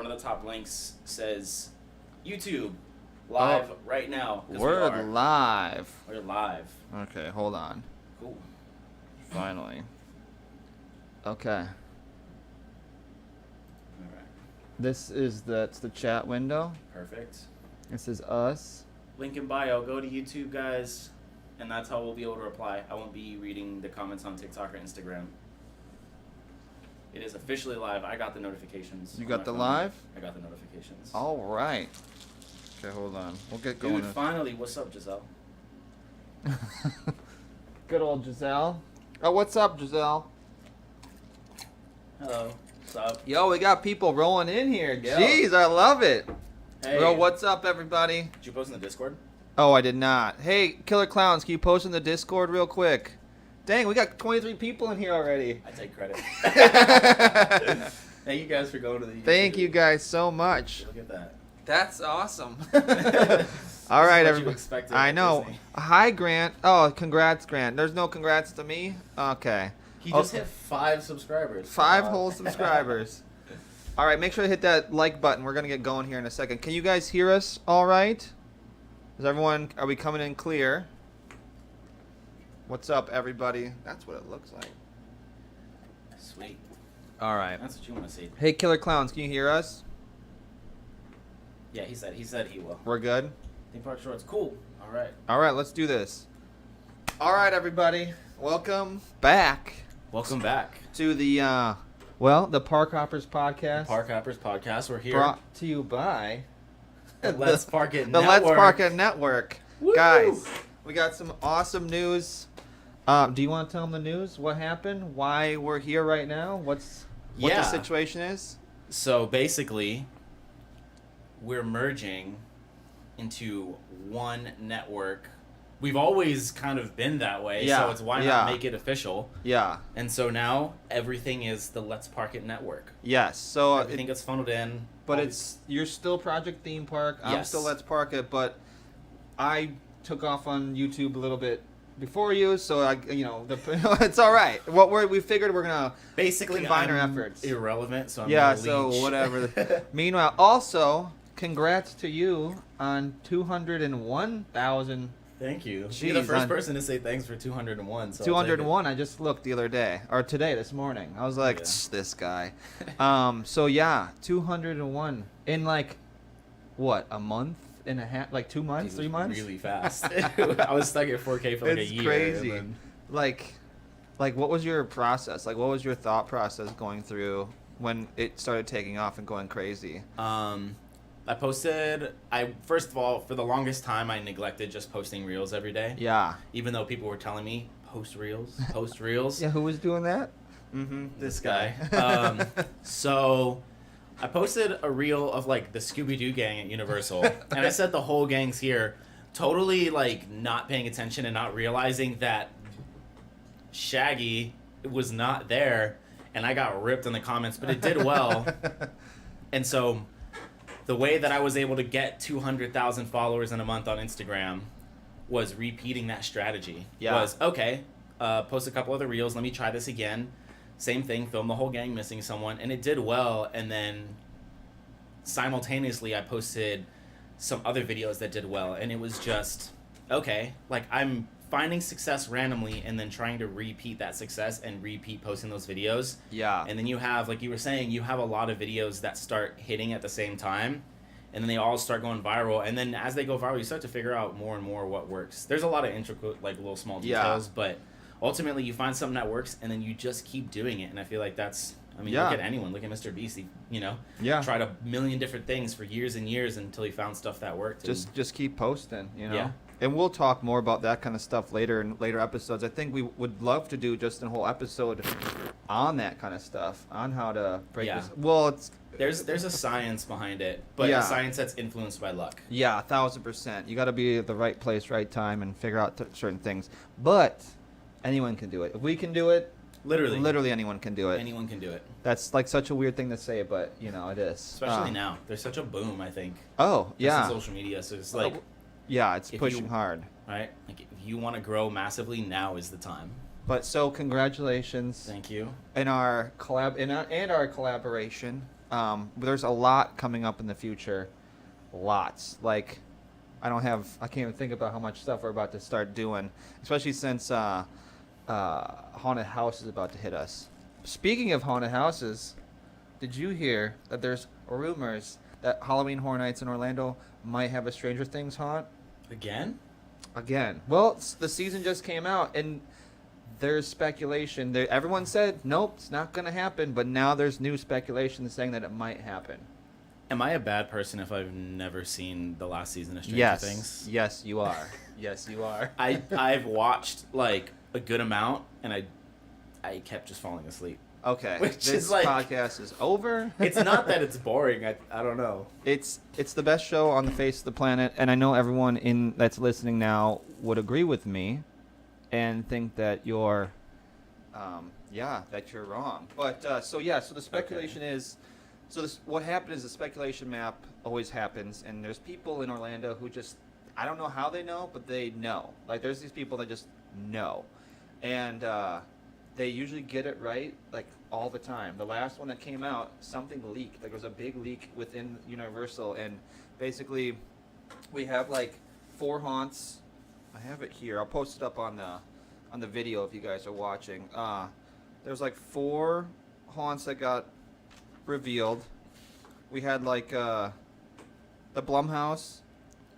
one of the top links says YouTube live right now. We're live. We're live. Okay, hold on. Cool. Finally. Okay. All right. That's the chat window. Perfect. This is us. Link in bio. Go to YouTube, guys, and that's how we'll be able to reply. I won't be reading the comments on TikTok or Instagram. It is officially live. I got the notifications. You got the live? I got the notifications. All right. Okay, hold on. We'll get going. Dude, finally. What's up, Giselle? Good old Giselle. Oh, what's up, Giselle? Hello. What's up? Yo, we got people rolling in here. Yo. Jeez, I love it. Hey. Yo, what's up, everybody? Did you post in the Discord? Oh, I did not. Hey, Killer Clowns, can you post in the Discord real quick? Dang, we got 23 people in here already. I take credit. Thank you guys for going to the YouTube. Thank you guys so much. Look at that. That's awesome. This All right, is what you everybody. expected I at know. Disney. Hi, Grant. Oh, congrats, Grant. There's no congrats to me? Okay. He just hit 5 subscribers. 5 Wow. whole subscribers. All right, make sure to hit that like button. We're going to get going here in a second. Can you guys hear us all right? Are we coming in clear? What's up, everybody? That's what it looks like. Sweet. All right. That's what you want to see. Hey, Killer Clowns, can you hear us? Yeah, he said he will. We're good? Theme park shorts. Cool. All right. All right, let's do this. All right, everybody. Welcome back Welcome back. to the, the Park Hoppers podcast. Park Hoppers Podcast. We're here. Brought to you by The Let's Park It the Network. Let's Park It Network. Woo! Guys, we got some awesome news. Do you want to tell them the news? What happened? Why we're here right now? What Yeah. the situation is? So basically, we're merging into one network. We've always kind of been that way, Yeah, so it's why yeah. not make it official? Yeah. And so now everything is the Let's Park It Network. Yes. So Everything gets funneled in. but All you're still Project Theme Park. I'm Yes. still Let's Park It, but I took off on YouTube a little bit before you, so it's all right. We figured we're gonna basically combine our I'm efforts. irrelevant, so I'm Yeah, gonna so leech. whatever. Meanwhile, also, congrats to you on 201,000. Thank you. Jeez, You're the first on- person to say thanks for 201. So 201. I just looked the other day, or today, this morning. I was like, Yeah. this guy. So yeah, 201 in what, a month and a half, 2 months, 3 months? Really fast. I was stuck at 4K for It's a year. crazy. and Like, what was your process? What was your thought process going through when it started taking off and going crazy? then, first of all, for the longest time, I neglected just posting reels every day. Yeah. Even though people were telling me, post reels. Yeah, who was doing that? Mm-hmm. This guy. So I posted a reel of the Scooby-Doo gang at Universal, and I said the whole gang's here, totally not paying attention and not realizing that Shaggy was not there, and I got ripped in the comments, but it did well. And so the way that I was able to get 200,000 followers in a month on Instagram was repeating that strategy. Yeah. Was, okay, post a couple other reels, let me try this again. Same thing, film the whole gang missing someone, and it did well, and then simultaneously I posted some other videos that did well, and it was just, okay, I'm finding success randomly and then trying to repeat that success and repeat posting those videos. Yeah. And then you have, like you were saying, you have a lot of videos that start hitting at the same time, and then they all start going viral, and then as they go viral, you start to figure out more and more what works. There's a lot of intricate, little small details, but ultimately you find something that works, and then you just keep doing it, and I feel like that's, look at anyone, look at Mr. Beast, he, tried a million different things for years and years until he found stuff that worked. Just keep posting, Yeah. And we'll talk more about that kind of stuff later in later episodes. I think we would love to do just a whole episode on that kind of stuff, on how to break this. Well, there's a science behind it, but a science that's influenced by luck. Yeah, 1,000%. You got to be at the right place, right time, and figure out certain things. But anyone can do it. If we can do it, literally anyone can do it. Anyone can do it. That's such a weird thing to say, but it is. Especially now, there's such a boom. I think. Oh yeah. Just in social media, so it's yeah, it's pushing hard. Right? If you want to grow massively, now is the time. But so congratulations. Thank you. In our collab and our collaboration There's a lot coming up in the future. Lots. Like, I can't even think about how much stuff we're about to start doing, especially since Haunted House is about to hit us. Speaking of haunted houses, did you hear that there's rumors that Halloween Horror Nights in Orlando might have a Stranger Things haunt? Again. Well, the season just came out, and there's speculation. Everyone said, nope, it's not going to happen, but now there's new speculation saying that it might happen. Am I a bad person if I've never seen the last season of Stranger Things? Yes, you are. Yes, you are. I've watched like a good amount, and I kept just falling asleep. Okay, Which this is like, podcast is over. It's not that it's boring. I don't know. It's the best show on the face of the planet, and I know everyone that's listening now would agree with me, and think that you're, that you're wrong. But so the speculation is, what happened is the speculation map always happens, and there's people in Orlando who just, I don't know how they know, but they know. Like, there's these people that just know, and they usually get it right, like, all the time. The last one that came out, something leaked. Like, there was a big leak within Universal, and basically, we have, like, 4 haunts. I have it here. I'll post it up on the video if you guys are watching. There's, like, 4 haunts that got revealed. We had, like, the Blumhouse,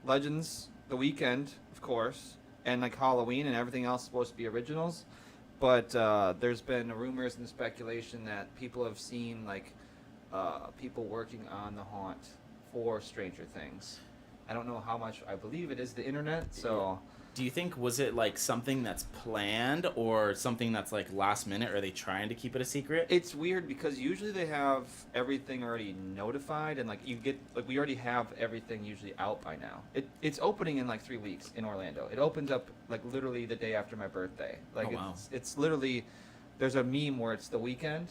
Legends, The Weeknd, of course, and, like, Halloween, and everything else supposed to be originals. But there's been rumors and speculation that people have seen, like, people working on the haunt for Stranger Things. I don't know how much I believe it is the internet, so... Do you think, was it like something that's planned or something that's like last minute? Or are they trying to keep it a secret? It's weird because usually they have everything already notified, and like we already have everything usually out by now. It's opening in like 3 weeks in Orlando. It opens up like literally the day after my birthday. Like, oh, wow. It's literally, there's a meme where it's the weekend,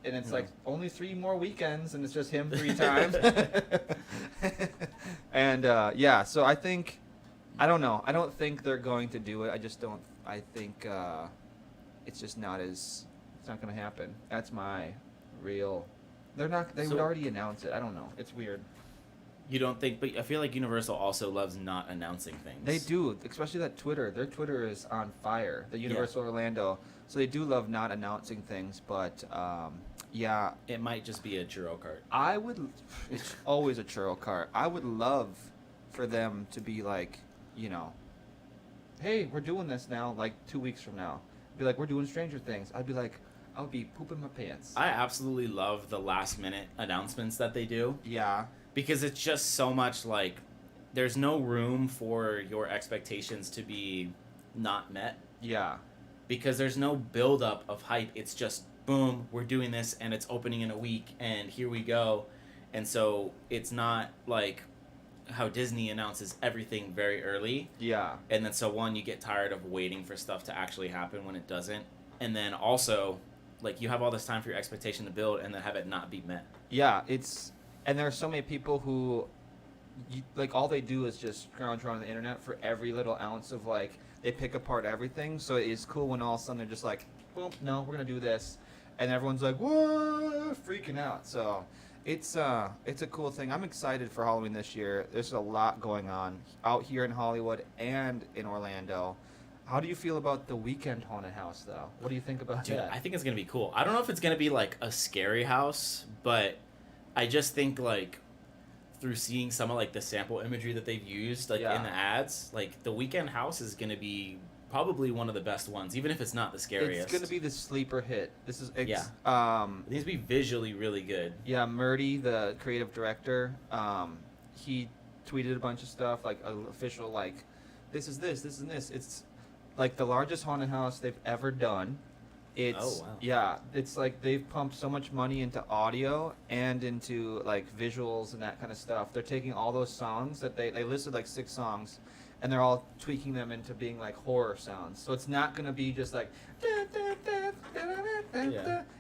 and it's like only 3 more weekends, and it's just him 3 times. And so I think. I don't know. I don't think they're going to do it. I just don't. I think it's just not as. It's not going to happen. That's my real. They're not. They would already announce it. I don't know. It's weird. You don't think? But I feel like Universal also loves not announcing things. They do, especially that Twitter. Their Twitter is on fire. The Universal Orlando. So they do love not announcing things, but it might just be a churro cart. It's always a churro cart. I would love for them to be like. Hey, we're doing this now, like 2 weeks from now. Be like, we're doing Stranger Things. I'd be like, I would be pooping my pants. I absolutely love the last minute announcements that they do. Yeah. Because it's just so much like, there's no room for your expectations to be not met. Yeah. Because there's no buildup of hype. It's just, boom, we're doing this and it's opening in a week and here we go. And so it's not like how Disney announces everything very early. Yeah. And then so you get tired of waiting for stuff to actually happen when it doesn't. And then also, like, you have all this time for your expectation to build and then have it not be met. Yeah, and there are so many people who, like, all they do is just scrounge around the internet for every little ounce of, like, they pick apart everything. So it is cool when all of a sudden they're just like, boom, no, we're going to do this. And everyone's like, whoa, freaking out. So... It's a cool thing. I'm excited for Halloween this year. There's a lot going on out here in Hollywood and in Orlando. How do you feel about the Weeknd haunted house, though? What do you think about that? I think it's going to be cool. I don't know if it's going to be, like, a scary house, but I just think, like, through seeing some of, like, the sample imagery that they've used, like, in the ads, like, the Weeknd house is going to be probably one of the best ones, even if it's not the scariest. It's going to be the sleeper hit. It needs to be visually really good. Yeah, Murdy, the creative director, he tweeted a bunch of stuff, like, official, like, this is this and this. It's, like, the largest haunted house they've ever done. It's, it's like they've pumped so much money into audio and into, like, visuals and that kind of stuff. They're taking all those songs that they listed, like, 6 songs, and they're all tweaking them into being like horror sounds. So it's not going to be just like,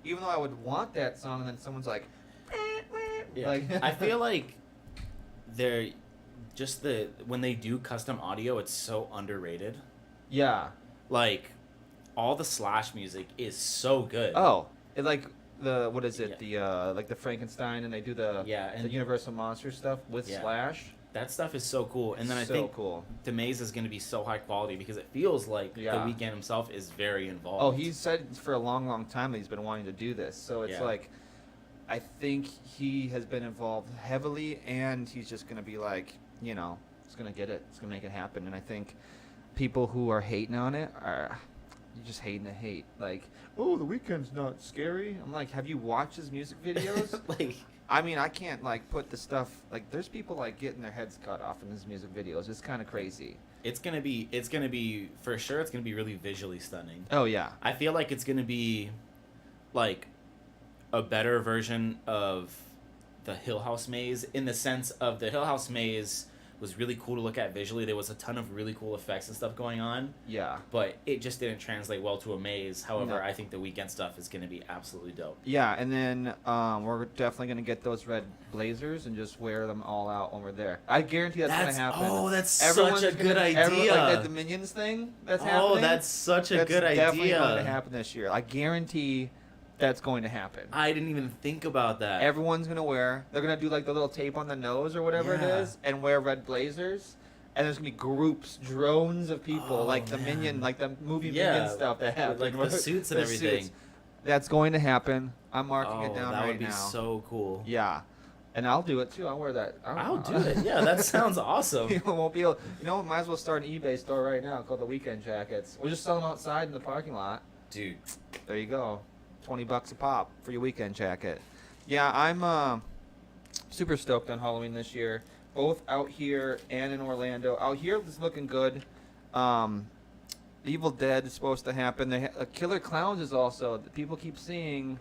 even though I would want that song, and then someone's like, I feel like they're just when they do custom audio, it's so underrated. Yeah. Like, all the Slash music is so good. Oh, the what is it? Yeah. The like the Frankenstein, and they do the And the Universal Monster stuff with Slash. That stuff is so cool. And then I So think cool. the maze is going to be so high quality because it feels like the Weeknd himself is very involved. Oh, he's said for a long time that he's been wanting to do this. So it's like, I think he has been involved heavily, and he's just going to be like, you know, he's going to get it. He's going to make it happen. And I think people who are hating on it are you're just hating to hate. Like, oh, The Weeknd's not scary. I'm like, have you watched his music videos? Like, I mean, I can't like put the stuff like there's people like getting their heads cut off in his music videos. It's kind of crazy. It's gonna be for sure. It's gonna be really visually stunning. Oh yeah. I feel like it's gonna be like a better version of the Hill House maze in the sense of the Hill House maze was really cool to look at visually. There was a ton of really cool effects and stuff going on. Yeah. But it just didn't translate well to a maze. However, No. I think the Weeknd stuff is going to be absolutely dope. Yeah, and then we're definitely gonna get those red blazers and just wear them all out when we're there. I guarantee that's gonna happen. Oh, that's Everyone's such a good idea. Like the Minions thing that's happening. Oh, that's such a that's good definitely idea. going to happen this year. I guarantee that's going to happen. I didn't even think about that. Everyone's gonna they're gonna do like the little tape on the nose or whatever it is, and wear red blazers. And there's gonna be groups, drones of people, like the Minion, like the movie Minion stuff that happens, like the suits and everything. Suits. That's going to happen. I'm marking it down right now. That would be so cool. Yeah, and I'll do it too. I'll wear that. I'll do it. Yeah, that sounds awesome. You won't be able. You know, might as well start an eBay store right now called the Weeknd Jackets. We'll just sell them outside in the parking lot. Dude, there you go. $20 a pop for your Weeknd jacket. Yeah, I'm super stoked on Halloween this year. Both out here and in Orlando. Out here is looking good. Evil Dead is supposed to happen. Killer Clowns is also. People keep seeing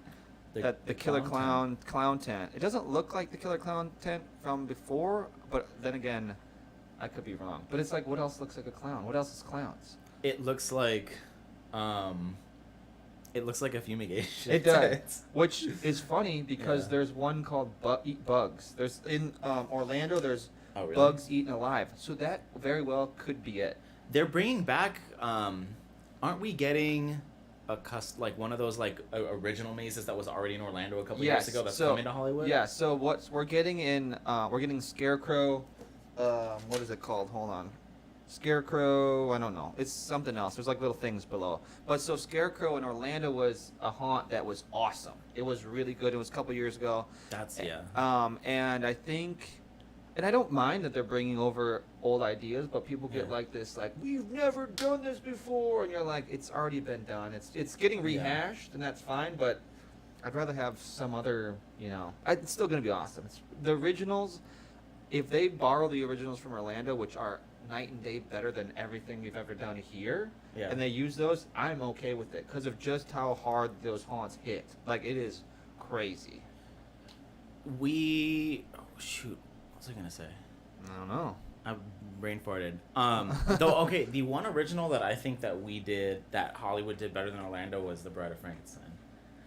the Killer Clown tent. It doesn't look like the Killer Clown tent from before, but then again, I could be wrong. But it's like, what else looks like a clown? What else is clowns? It looks like, it looks like a fumigation. It does, which is funny because there's one called Eat Bugs. There's in Orlando. There's Bugs Eaten Alive. So that very well could be it. They're bringing back. Aren't we getting like one of those like original mazes that was already in Orlando a couple years ago that's coming to Hollywood? Yeah. So we're getting we're getting Scarecrow. What is it called? Hold on. Scarecrow, I don't know. It's something else. There's like little things below. But so Scarecrow in Orlando was a haunt that was awesome. It was really good. It was a couple years ago. And I think, and I don't mind that they're bringing over old ideas, but people get like this, like, we've never done this before, and you're like, it's already been done. It's getting rehashed, and that's fine. But I'd rather have some other, you know, it's still gonna be awesome. The originals, if they borrow the originals from Orlando, which are night and day better than everything we've ever done here, and they use those, I'm okay with it because of just how hard those haunts hit. Like, it is crazy. Shoot, what was I gonna say? I don't know. I brain farted. Okay, the one original that I think that we did, that Hollywood did better than Orlando, was The Bride of Frankenstein.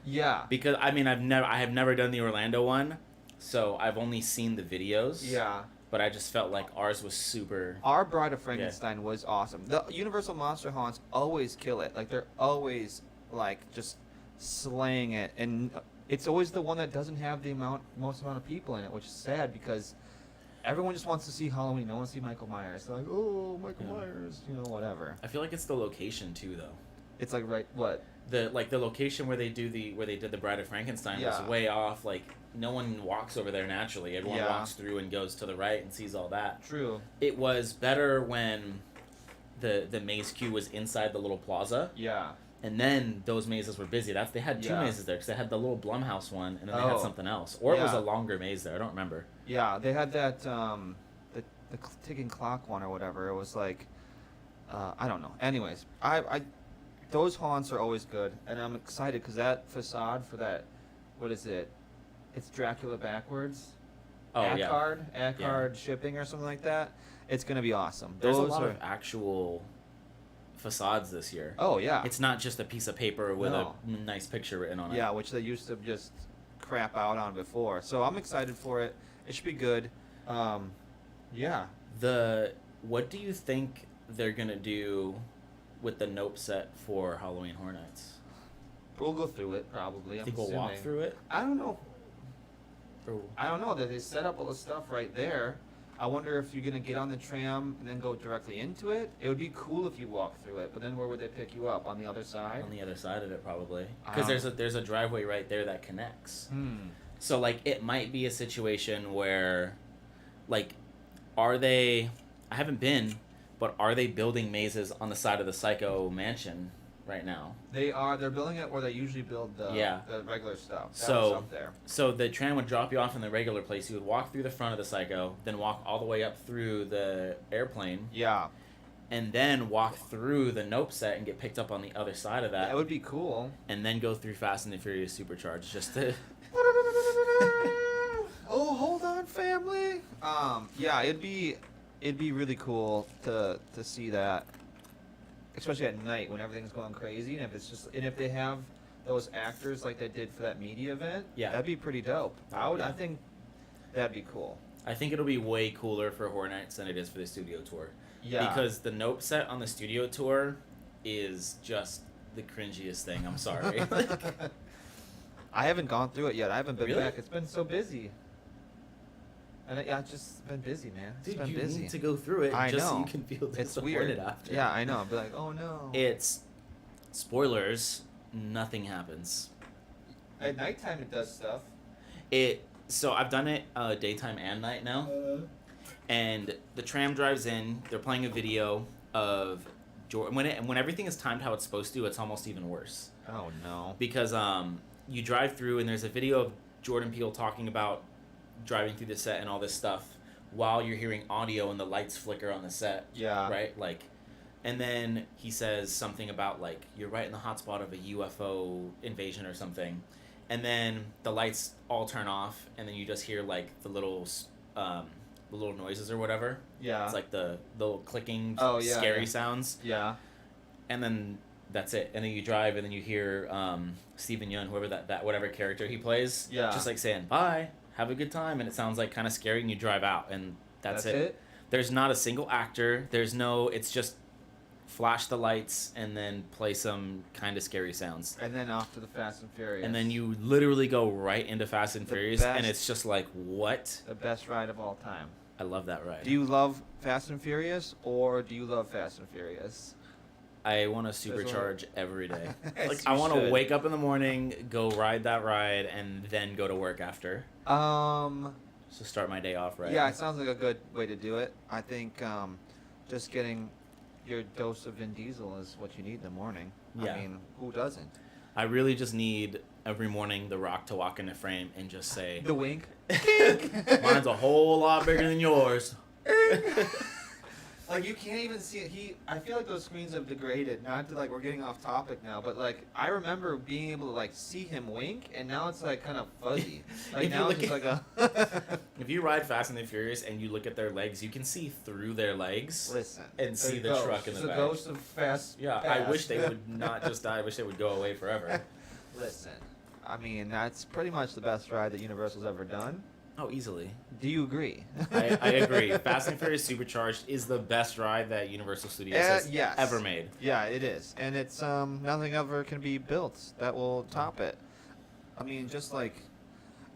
Yeah. Because I mean, I have never done the Orlando one, so I've only seen the videos. Yeah. But I just felt like ours was super. Our Bride of Frankenstein was awesome. The Universal Monster haunts always kill it. Like, they're always like just slaying it, and it's always the one that doesn't have the most amount of people in it, which is sad because everyone just wants to see Halloween. No one wants to see Michael Myers. They're like, oh, Michael Myers, you know, whatever. I feel like it's the location too, though. It's like what? The location where they did the Bride of Frankenstein was way off. Like, no one walks over there naturally. Everyone walks through and goes to the right and sees all that. True. It was better when the maze queue was inside the little plaza. Yeah. And then those mazes were busy. They had two mazes there because they had the little Blumhouse one and then they had something else, or it was a longer maze there. I don't remember. Yeah, they had that the ticking clock one or whatever. It was like I don't know. Anyways, I those haunts are always good, and I'm excited because that facade for that, what is it? It's Dracula backwards. Oh, Ackard shipping or something like that. It's gonna be awesome. There's a lot of actual facades this year. Oh yeah. It's not just a piece of paper with a nice picture written on it. Yeah, which they used to just crap out on before. So I'm excited for it. It should be good. Yeah. What do you think they're gonna do with the Nope set for Halloween Horror Nights? We'll go through it probably. I think we'll walk through it. I don't know. Or, I don't know that they set up all the stuff right there. I wonder if you're gonna get on the tram and then go directly into it. It would be cool if you walked through it, but then where would they pick you up? On the other side? on the other side of it, probably. Because there's a driveway right there that connects. Hmm. So, like, it might be a situation where, like, are they... I haven't been, but are they building mazes on the side of the Psycho mansion right now? They are. They're building it where they usually build the regular stuff. That was up there. So the tram would drop you off in the regular place. You would walk through the front of the Psycho, then walk all the way up through the airplane, Yeah. and then walk through the Nope set and get picked up on the other side of that, That would be cool. and then go through Fast and the Furious Supercharged just to... Oh, hold on, family. Yeah, it'd be really cool to see that, especially at night when everything's going crazy, and if they have those actors like they did for that media event, Yeah. that'd be pretty dope. I think that'd be cool. I think it'll be way cooler for Horror Nights than it is for the studio tour. Yeah. Because the Nope set on the studio tour is just the cringiest thing. I'm sorry. I haven't gone through it yet. I haven't been Really? back. It's been so busy. And I've just been busy, man. It's Dude, been you busy. need to go through it I just so know. you can feel It's disappointed weird. after. Yeah, I know. I'll be like, oh no. It's spoilers. Nothing happens. At nighttime it does stuff. So I've done it daytime and night now, and the tram drives in. They're playing a video of Jordan. When everything is timed how it's supposed to, it's almost even worse Oh no. because you drive through and there's a video of Jordan Peele talking about driving through the set and all this stuff while you're hearing audio and the lights flicker on the set. Yeah. Right? Like, and then he says something about, like, you're right in the hot spot of a UFO invasion or something. And then the lights all turn off and then you just hear, like, the little noises or whatever. Yeah. It's like the little clicking, yeah, scary yeah. sounds. Yeah. And then that's it. And then you drive and then you hear Steven Yeun, whoever that whatever character he plays, Yeah. just like saying, bye, have a good time. And it sounds like kind of scary and you drive out and that's it. There's not a single actor. It's just flash the lights and then play some kind of scary sounds. And then off to the Fast and Furious. And then you literally go right into Fast and The Furious best- and it's just like, what? The best ride of all time. I love that ride. Do you love Fast and Furious or do you love Fast and Furious? I want to supercharge every day. Yes, Like, you I want to should. wake up in the morning, go ride that ride, and then go to work after. So start my day off right. Yeah, it sounds like a good way to do it. I think just getting your dose of Vin Diesel is what you need in the morning. Yeah. I mean, who doesn't? I really just need every morning The Rock to walk in the frame and just say, The wink. mine's a whole lot bigger than yours. Like, you can't even see it. I feel like those screens have degraded. Not to, like, we're getting off topic now, but, like, I remember being able to, like, see him wink, and now it's, like, kind of fuzzy. Like, If you now it's look just at- like a... If you ride Fast and the Furious and you look at their legs, you can see through their legs. Listen. And see the ghost. truck in the It's back. a ghost of Fast. Yeah, I Fast. wish they would not just die. I wish they would go away forever. Listen. I mean, that's pretty much the best ride that Universal's ever done. Oh, easily. Do you agree? I agree. Fast and Furious Supercharged is the best ride that Universal Studios has yes. ever made. Yeah, it is. And it's nothing ever can be built that will top it. I mean, just like,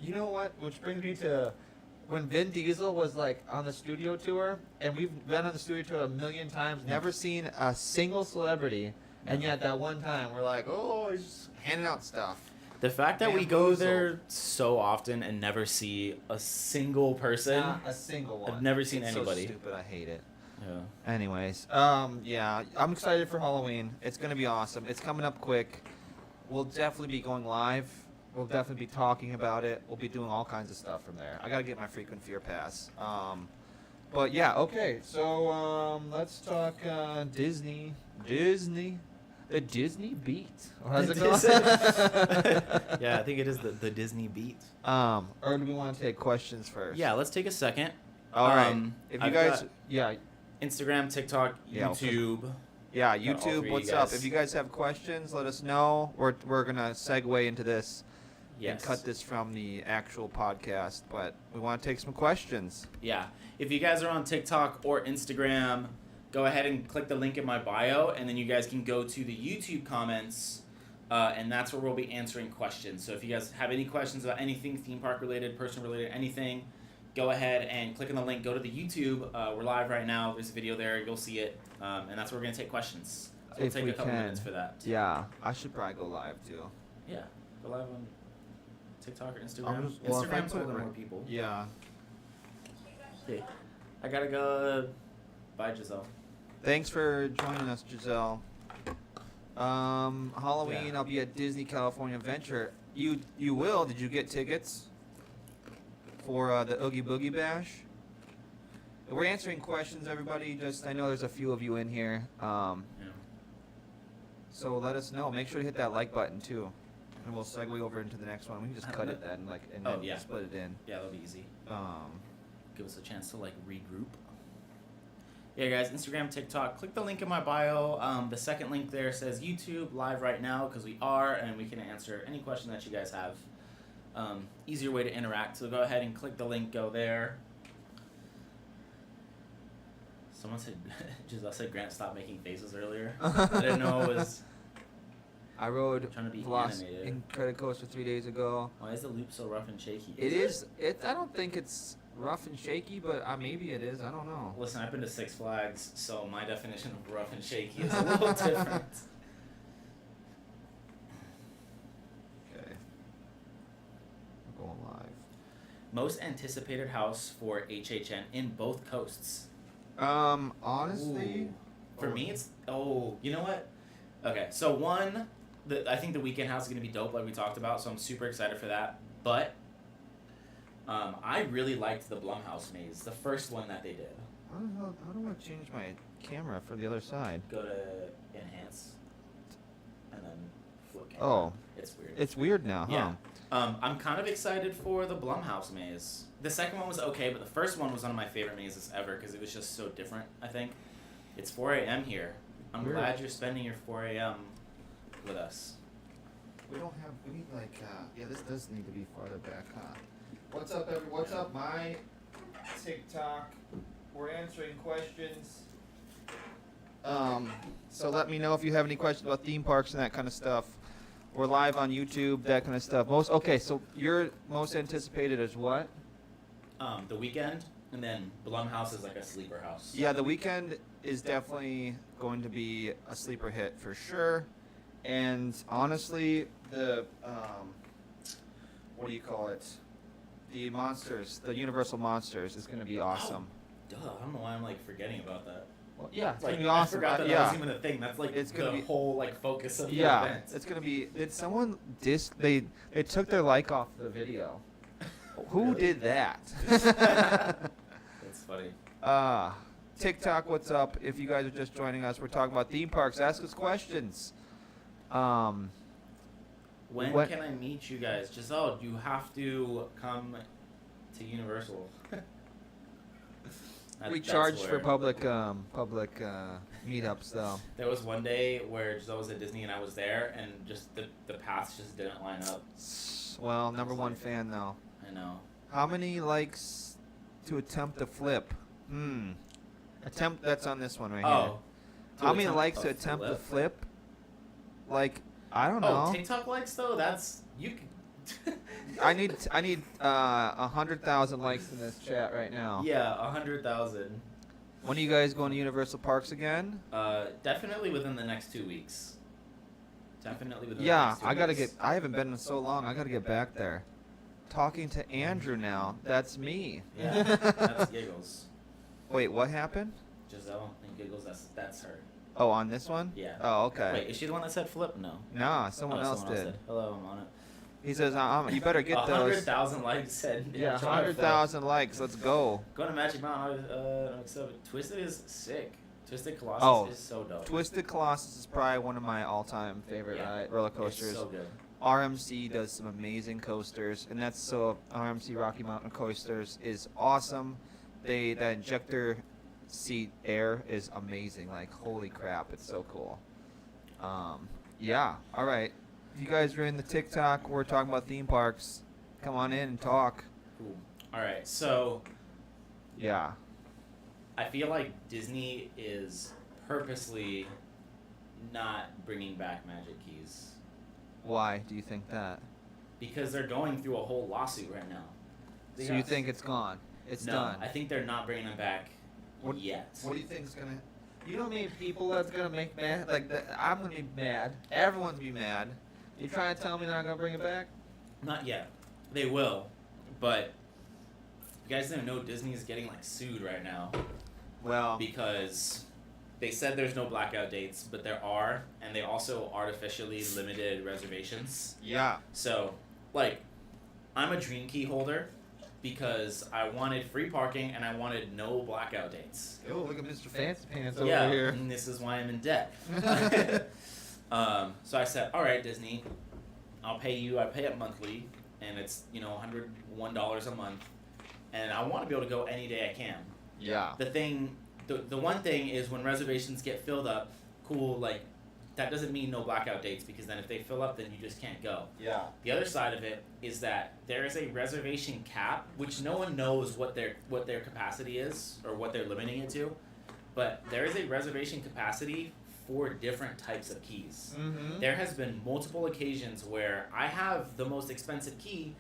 you know what? Which brings me to when Vin Diesel was like on the studio tour, and we've been on the studio tour a million times, never seen a single celebrity, and yet that one time we're like, oh, he's just handing out stuff. The fact that we go Bamboozled. there so often and never see a single person. Not a single one. I've never seen It's anybody. So stupid. I hate it. Yeah. Anyways, yeah, I'm excited for Halloween. It's gonna be awesome. It's coming up quick. We'll definitely be going live. We'll definitely be talking about it. We'll be doing all kinds of stuff from there. I gotta get my frequent fear pass. But yeah, okay. So let's talk Disney. The Disney Beat. How's it called? Yeah, I think it is the Disney Beat. Or do we want to take questions first? Yeah, let's take a second. All right. If you I've guys, got yeah, Instagram, TikTok, Yeah, YouTube. yeah, Got all YouTube. three, What's you up? guys. If you guys have questions, let us know. We're gonna segue into this Yes. and cut this from the actual podcast, but we want to take some questions. Yeah. If you guys are on TikTok or Instagram, go ahead and click the link in my bio, and then you guys can go to the YouTube comments and that's where we'll be answering questions. So if you guys have any questions about anything theme park related, person related, anything, go ahead and click on the link. Go to the YouTube. We're live right now. There's a video there. You'll see it, and that's where we're gonna take questions. So we'll If take we a couple can. minutes for that. Yeah, I should probably go live too. Yeah, go live on TikTok or I'm Instagram. just- well, if I Instagram's put it holding right- more people. Yeah. Okay. I gotta go. Bye, Giselle. Thanks for joining us, Giselle. Halloween, Yeah. I'll be at Disney California Adventure. You will? Did you get tickets for the Oogie Boogie Bash? We're answering questions, everybody. Just I know there's a few of you in here. Yeah. So let us know. Make sure to hit that like button too, and we'll segue over into the next one. We can just cut it then, and Oh, then yeah. split it in. Yeah, that'll be easy. Um, Give us a chance to regroup. Yeah, guys, Instagram, TikTok. Click the link in my bio. The second link there says YouTube live right now because we are, and we can answer any question that you guys have. Easier way to interact. So go ahead and click the link. Go there. Someone said, Giselle said Grant stopped making faces earlier. I didn't know it was. I rode Trying to be Veloc animated. in Credit Coaster 3 days ago. Why is the loop so rough and shaky? It is. I don't think it's rough and shaky, but maybe it is. I don't know. Listen, I've been to Six Flags, so my definition of rough and shaky is a little different. Okay. We're going live. Most anticipated house for HHN in both coasts. Honestly, Ooh. For me, it's you know what? Okay, so one, I think the weekend house is gonna be dope, like we talked about. So I'm super excited for that. But I really liked the Blumhouse maze, the first one that they did. how do I change my camera for the other side? Go to enhance, and then flip camera. Oh, It's weird. it's weird now, huh? Yeah. I'm kind of excited for the Blumhouse maze. The second one was okay, but the first one was one of my favorite mazes ever because it was just so different, I think. It's 4 a.m. here. I'm Weird. glad you're spending your 4 a.m. with us. We need this does need to be farther back, huh? What's up, what's up, my TikTok? We're answering questions. So let me know if you have any questions about theme parks and that kind of stuff. We're live on YouTube, that kind of stuff. So your most anticipated is what? The weekend, and then Blumhouse is like a sleeper house. Yeah, the weekend is definitely going to be a sleeper hit for sure. And honestly, the what do you call it? The monsters, the Universal Monsters is going to be awesome. Duh, I don't know why I'm forgetting about that. Well, yeah, it's Like, going to be awesome. I forgot that yeah. that was even a thing. That's It's gonna the be- whole focus of the Yeah, event. it's going to be. Did someone they took their like off the video? Who Really? did that? That's funny. TikTok, what's up? If you guys are just joining us, we're talking about theme parks. Ask us questions. When What- can I meet you guys? Giselle, you have to come to Universal. We That's charge for where- public meetups though. There was one day where Giselle was at Disney and I was there, and just the paths just didn't line up. Well, number one fan though. I know. How many likes to attempt a flip? Attempt, that's on this one right here. Oh. How many likes to attempt a flip? Like, I don't know. Oh, TikTok likes though. That's you. I need 100,000 likes in this chat right now. Yeah, 100,000. When are you guys going to Universal Parks again? Definitely within the next 2 weeks. Definitely within. Yeah, the next 2 I gotta weeks. I haven't been in so long. I gotta get back there. Talking to Andrew now. That's me. Yeah, that's Giggles. Wait, what happened? Giselle and Giggles. That's her. Oh, on this one? Yeah. Oh, okay. Wait, is she the one that said flip? No. Nah, someone else did. said, hello, I'm on it. He says, you better get those. 100,000 likes said. Yeah, try to flip. 100,000 likes. Let's go. Going to Magic Mountain. Twisted is sick. Twisted Colossus Oh, is so dope. Twisted Colossus is probably one of my all-time favorite roller coasters. It's so good. RMC does some amazing coasters, and that's so RMC Rocky Mountain Coasters is awesome. That injector seat air is amazing. Like, holy crap, it's so cool. Yeah. All right. If you guys are in the TikTok, we're talking about theme parks. Come on in and talk. Cool. All right, so Yeah. I feel like Disney is purposely not bringing back Magic Keys. Why do you think that? Because they're going through a whole lawsuit right now. So you think it's gone? It's no, done. I think they're not bringing them back yet. What do you think is gonna? You know how many people that's gonna make mad? Like I'm gonna be mad. Everyone's be mad. You trying to tell me they're not gonna bring it back? Not yet. They will, but you guys didn't know Disney's getting like sued right now. Well, Because they said there's no blackout dates, but there are, and they also artificially limited reservations. yeah. So, like, I'm a Dream Key holder because I wanted free parking and I wanted no blackout dates. Oh, look at Mr. Fancy Pants over Yeah, here. and this is why I'm in debt. So I said, all right, Disney, I'll pay you. I pay it monthly, and it's $101 a month, and I want to be able to go any day I can. Yeah. The one thing is when reservations get filled up, cool, like, that doesn't mean no blackout dates, because then if they fill up, then you just can't go. Yeah. The other side of it is that there is a reservation cap, which no one knows what their capacity is or what they're limiting it to, but there is a reservation capacity for different types of keys. Mm-hmm. There has been multiple occasions where I have the most expensive key,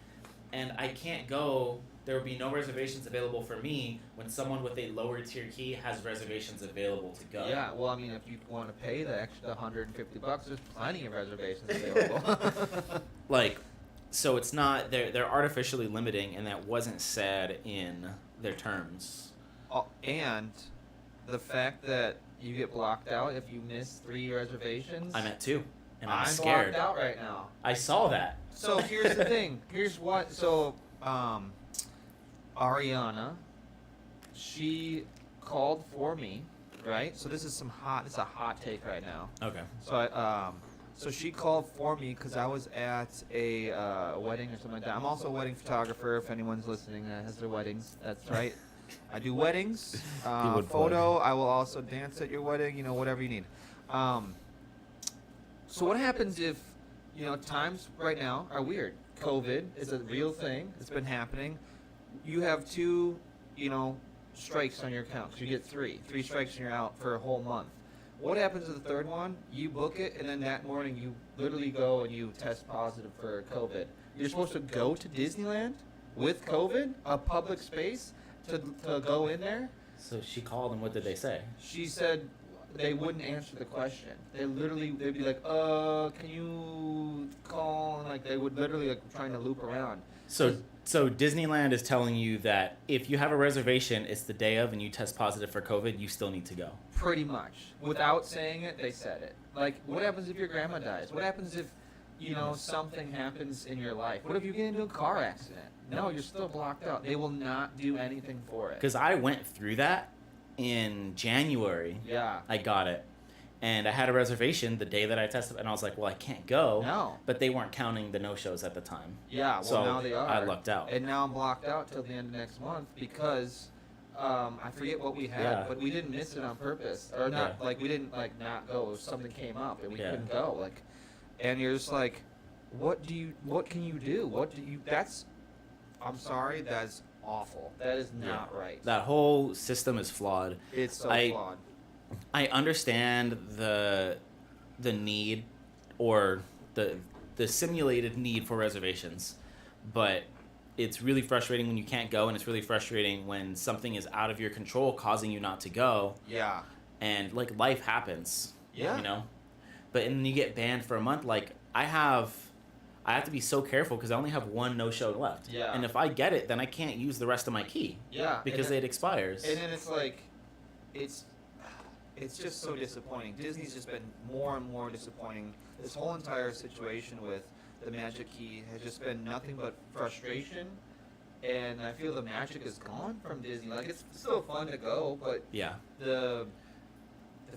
and I can't go. There will be no reservations available for me when someone with a lower tier key has reservations available to go. Yeah, well, I mean, if you want to pay the extra $150, there's plenty of reservations available. Like, so it's not they're artificially limiting, and that wasn't said in their terms. And the fact that you get blocked out if you miss 3 reservations. I'm at 2, and I'm I'm scared. blocked out right now. I saw that. So here's the thing. Here's what. So, Ariana, she called for me, right? So this is a hot take right now. Okay. So so she called for me because I was at a wedding or something like that. I'm also a wedding photographer. If anyone's listening that has their weddings, that's right. I do weddings, photo. I will also dance at your wedding. Whatever you need. So what happens if, times right now are weird. COVID is a real thing. It's been happening. You have 2, strikes on your account. So you get 3 strikes and you're out for a whole month. What happens to the third one? You book it, and then that morning you literally go and you test positive for COVID. You're supposed to go to Disneyland with COVID, a public space, to go in there. So she called, and what did they say? She said they wouldn't answer the question. They'd be like, can you call? And they would literally trying to loop around. So Disneyland is telling you that if you have a reservation, it's the day of, and you test positive for COVID, you still need to go. Pretty much. Without saying it, they said it. What happens if your grandma dies? What happens if, something happens in your life? What if you get into a car accident? No, you're still blocked out. They will not do anything for it. Because I went through that in January. Yeah. I got it. And I had a reservation the day that I tested, and I was like, well, I can't go. No. But they weren't counting the no-shows at the time. Yeah, well, so now they are. I lucked out. And now I'm blocked out till the end of next month because I forget what we had, but we didn't miss it on purpose. Or not, we didn't, not go. Something came up, and we couldn't go. And you're just like, what can you do? I'm sorry, that's awful. That is not right. That whole system is flawed. It's so flawed. I understand the need, or the simulated need for reservations, but it's really frustrating when you can't go, and it's really frustrating when something is out of your control causing you not to go. Yeah. And life happens. Yeah. But then you get banned for a month. I have to be so careful because I only have 1 no-show left. Yeah. And if I get it, then I can't use the rest of my key. Yeah. Because it expires. And then it's just so disappointing. Disney's just been more and more disappointing. This whole entire situation with the Magic Key has just been nothing but frustration. And I feel the magic is gone from Disney. It's still fun to go, but yeah. The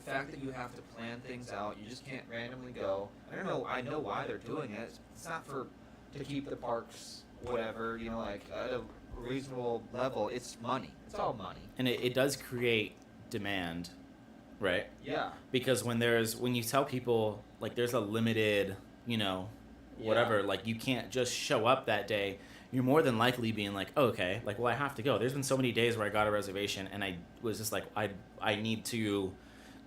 fact that you have to plan things out, you just can't randomly go. I don't know. I know why they're doing it. It's not to keep the parks whatever, at a reasonable level. It's money. It's all money. And it does create demand, right? Yeah. Because when you tell people there's a limited, whatever, you can't just show up that day, you're more than likely being oh, okay, well, I have to go. There's been so many days where I got a reservation and I was just I need to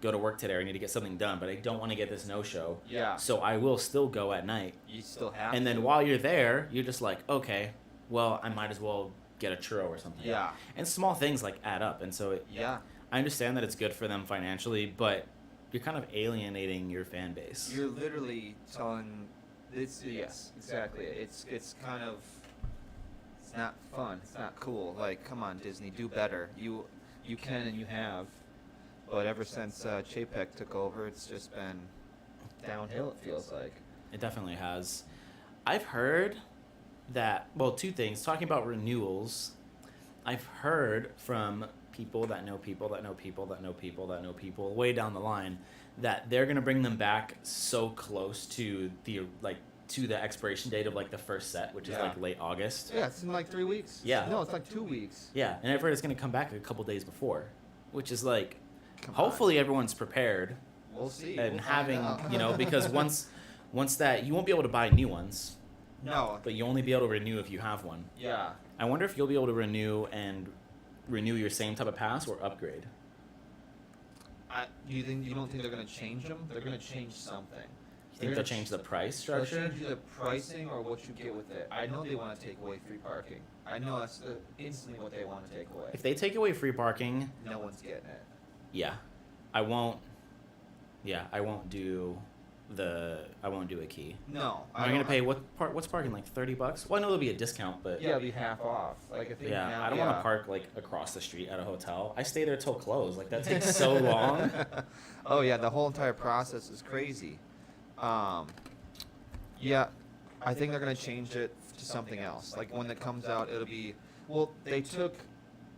go to work today or I need to get something done, but I don't want to get this no-show. Yeah. So I will still go at night. You still have And to. then while you're there, you're just like, okay, well, I might as well get a churro or something. Yeah. And small things like add up. And so Yeah. I understand that it's good for them financially, but you're kind of alienating your fan base. You're literally telling. Yes, exactly. It's kind of. It's not fun. It's not cool. Like, come on, Disney, do better. You can and you have. But ever since Chapek took over, it's just been downhill, it feels like. It definitely has. I've heard that, well, two things. Talking about renewals, I've heard from people that know people that know people that know people that know people way down the line that they're going to bring them back so close to the expiration date of like the first set, which is like late August. Yeah, it's in like 3 weeks. Yeah. No, it's like 2 weeks. Yeah, and I've heard it's going to come back a couple days before, which is like, Come hopefully everyone's prepared We'll see. and We'll having, find out. because once that, you won't be able to buy new ones, No. but you only be able to renew if you have one. Yeah. I wonder if you'll be able to renew your same type of pass or upgrade. You don't think they're gonna change them? They're gonna change something. You think they'll change the price structure? They'll change the pricing or what you get with it. I know they want to take away free parking. I know that's instantly what they want to take away. If they take away free parking, No one's getting it. yeah, I won't. Yeah, I won't do a key. No. Am I gonna pay what's parking, like $30? Well, I know there'll be a discount, but Yeah, it'll be half off. Like I think yeah, now, I don't want to park like across the street at a hotel. I stay there till close. Like that takes so long. Oh yeah, the whole entire process is crazy. Yeah, I think they're gonna change it to something else. Like when it comes out, it'll be. Well,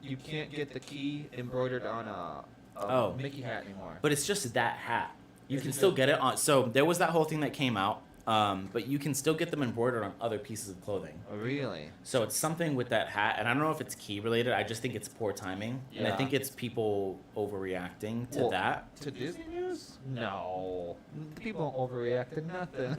you can't get the key embroidered on a Mickey hat anymore. But it's just that hat. You Is can it still just- get it on. So there was that whole thing that came out, but you can still get them embroidered on other pieces of clothing. Oh, really? So it's something with that hat, and I don't know if it's key related. I just think it's poor timing, and I Yeah. think it's people overreacting to Well, that. To Disney news? No. People don't overreact to nothing.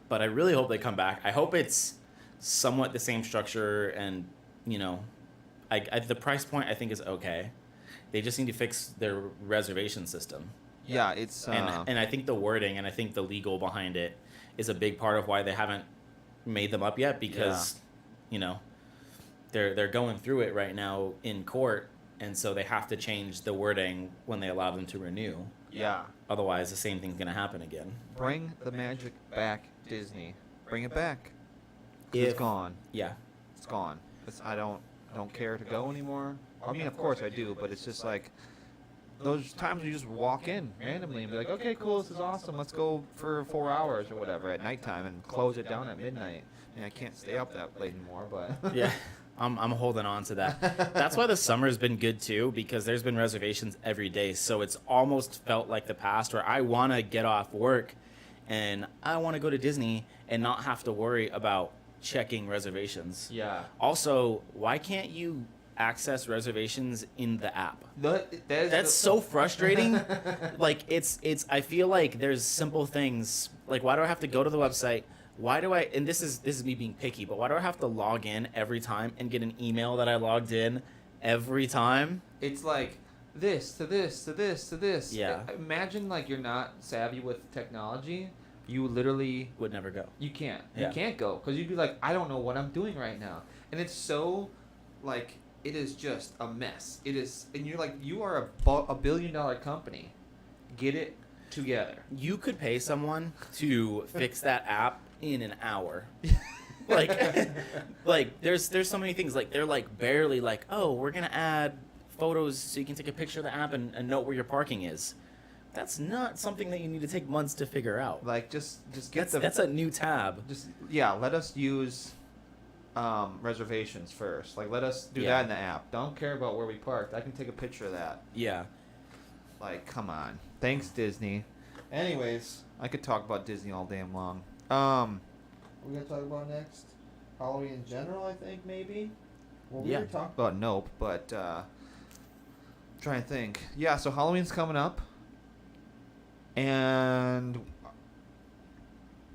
But I really hope they come back. I hope it's somewhat the same structure, and the price point I think is okay. They just need to fix their reservation system. Yeah, it's. And I think the wording and I think the legal behind it is a big part of why they haven't made them up yet, because they're going through it right now in court, and so they have to change the wording when they allow them to renew. Yeah. Otherwise, the same thing's gonna happen again. Bring the magic back, Disney. Bring it back. 'Cause If- it's gone. Yeah. It's gone. I don't care to go anymore. I mean, of course I do, but it's just like those times you just walk in randomly and be like, okay, cool, this is awesome. Let's go for 4 hours or whatever at nighttime and close it down at midnight. And I can't stay up that late anymore, but Yeah. I'm holding on to that. That's why the summer's been good too, because there's been reservations every day. So it's almost felt like the past where I want to get off work and I want to go to Disney and not have to worry about checking reservations. yeah. Also, why can't you access reservations in the app? That's so frustrating. Like it's I feel like there's simple things. Like, why do I have to go to the website? Why do I, and this is me being picky, but why do I have to log in every time and get an email that I logged in every time? It's like this to this to this to this. Yeah. Imagine like you're not savvy with technology. You literally Would never go. You can't. Yeah. You can't go because you'd be like, I don't know what I'm doing right now, and it's so, like, it is just a mess. It is, and you're like, you are a $1 billion company. Get it together. You could pay someone to fix that app in an hour. like there's so many things, like they're like barely like, oh, we're gonna add photos so you can take a picture of the app and note where your parking is. That's not something that you need to take months to figure out. Like just get That's a new tab. just let us use reservations first. Like, let us do Yeah. that in the app. Don't care about where we parked. I can take a picture of that. Yeah. Like, come on. Thanks, Disney. Anyways, I could talk about Disney all damn long. We're gonna talk about next Halloween in general, I think, maybe. Well, we Yeah. already talked about Nope, but trying to think. Yeah, so Halloween's coming up, and